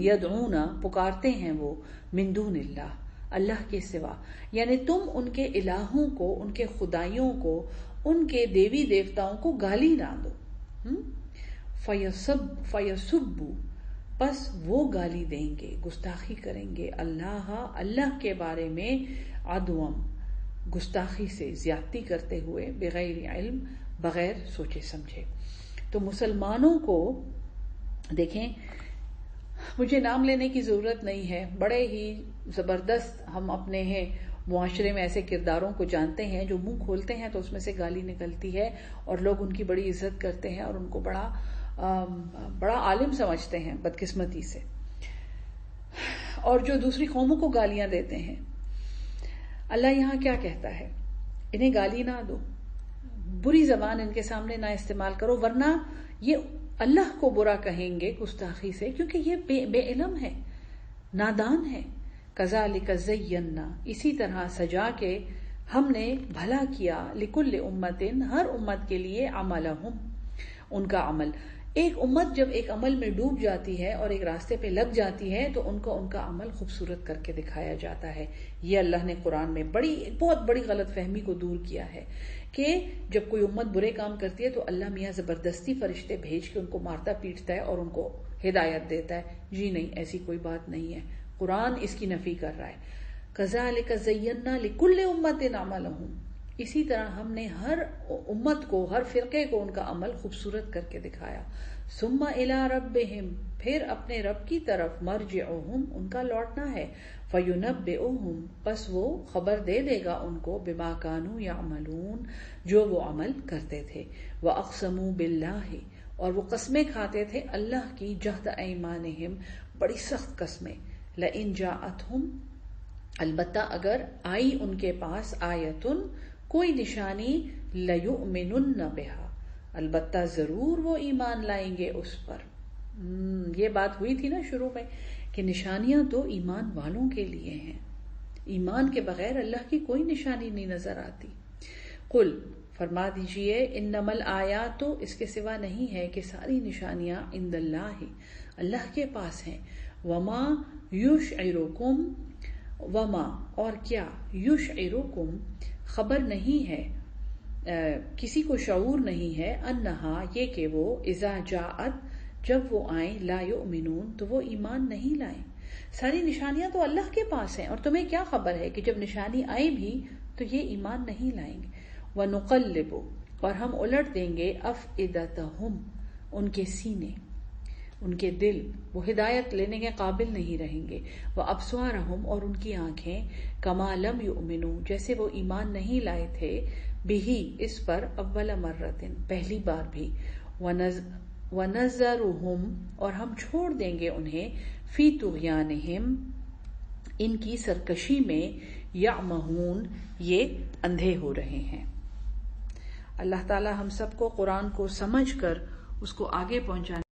Speaker 1: یدعون پکارتے ہیں وہ، من دون اللہ اللہ کے سوا، یعنی تم ان کے الہوں کو، ان کے خدائیوں کو، ان کے دیوی دیوتاؤں کو گالی نہ دو۔ فَيَسُبُّ پس وہ گالی دیں گے، گستاخی کریں گے، اللہ کے بارے میں، عدوم گستاخی سے، زیادتی کرتے ہوئے، بغیر علم بغیر سوچے سمجھے۔ تو مسلمانوں کو دیکھیں، مجھے نام لینے کی ضرورت نہیں ہے، بڑے ہی زبردست ہم اپنے ہیں معاشرے میں ایسے کرداروں کو جانتے ہیں جو منہ کھولتے ہیں تو اس میں سے گالی نکلتی ہے، اور لوگ ان کی بڑی عزت کرتے ہیں اور ان کو بڑا عالم سمجھتے ہیں بدقسمتی سے، اور جو دوسری قوموں کو گالیاں دیتے ہیں۔ اللہ یہاں کیا کہتا ہے؟ انہیں گالی نہ دو، بری زبان ان کے سامنے نہ استعمال کرو، ورنہ یہ اللہ کو برا کہیں گے گستاخی سے، کیونکہ یہ بے علم ہے، نادان ہے۔ کذالک زینا اسی طرح سجا کے ہم نے بھلا کیا، لکل امت ہر امت کے لیے، عملہم ان کا عمل۔ ایک امت جب ایک عمل میں ڈوب جاتی ہے اور ایک راستے پہ لگ جاتی ہے تو ان کو ان کا عمل خوبصورت کر کے دکھایا جاتا ہے۔ یہ اللہ نے قرآن میں بہت بڑی غلط فہمی کو دور کیا ہے کہ جب کوئی امت برے کام کرتی ہے تو اللہ میاں زبردستی فرشتے بھیج کے ان کو مارتا پیٹتا ہے اور ان کو ہدایت دیتا ہے۔ جی نہیں، ایسی کوئی بات نہیں ہے، قرآن اس کی نفی کر رہا ہے۔ کذالک زینا لکل امت عملہم اسی طرح ہم نے ہر امت کو، ہر فرقے کو ان کا عمل خوبصورت کر کے دکھایا۔ ثم الی ربہم پھر اپنے رب کی طرف، مرجعہم ان کا لوٹنا ہے، فینبئہم پس وہ خبر دے دے گا ان کو، بما کانوا یعملون جو وہ عمل کرتے تھے۔ واقسموا باللہ اور وہ قسمیں کھاتے تھے اللہ کی، جہد ایمانہم بڑی سخت قسمیں، لئن جاءتہم البتہ اگر آئی ان کے پاس، آیتن کوئی نشانی، لیؤمنن بہا البتہ ضرور وہ ایمان لائیں گے اس پر۔ یہ بات ہوئی تھی نا شروع میں کہ نشانیاں تو ایمان والوں کے لیے ہیں، ایمان کے بغیر اللہ کی کوئی نشانی نہیں نظر آتی۔ قل فرما دیجئے انما الآیات، اس کے سوا نہیں ہے کہ ساری نشانیاں عند اللہ، اللہ کے پاس ہیں، وما یشعرکم، وما اور کیا، یشعرکم خبر نہیں ہے، کسی کو شعور نہیں ہے، انہا یہ کہ وہ، اذا جاءت جب وہ آئیں، لا یؤمنون تو وہ ایمان نہیں لائیں۔ ساری نشانیاں تو اللہ کے پاس ہیں، اور تمہیں کیا خبر ہے کہ جب نشانی آئے بھی تو یہ ایمان نہیں لائیں گے۔ وَنُقَلِّبُ اور ہم الٹ دیں گے، أَفْئِدَتَهُمْ ان کے سینے، ان کے دل، وہ ہدایت لینے کے قابل نہیں رہیں گے، وَأَبْصَارَهُمْ اور ان کی آنکھیں، كَمَا لَمْ يُؤْمِنُوا جیسے وہ ایمان نہیں لائے تھے، بِهِ اس پر، اول مرتن پہلی بار بھی، وَنَذَرُهُمْ اور ہم چھوڑ دیں گے انہیں، فِي طُغْيَانِهِمْ ان کی سرکشی میں، یعمہون یہ اندھے ہو رہے ہیں۔ اللہ تعالی ہم سب کو قرآن کو سمجھ کر اس کو آگے پہنچانے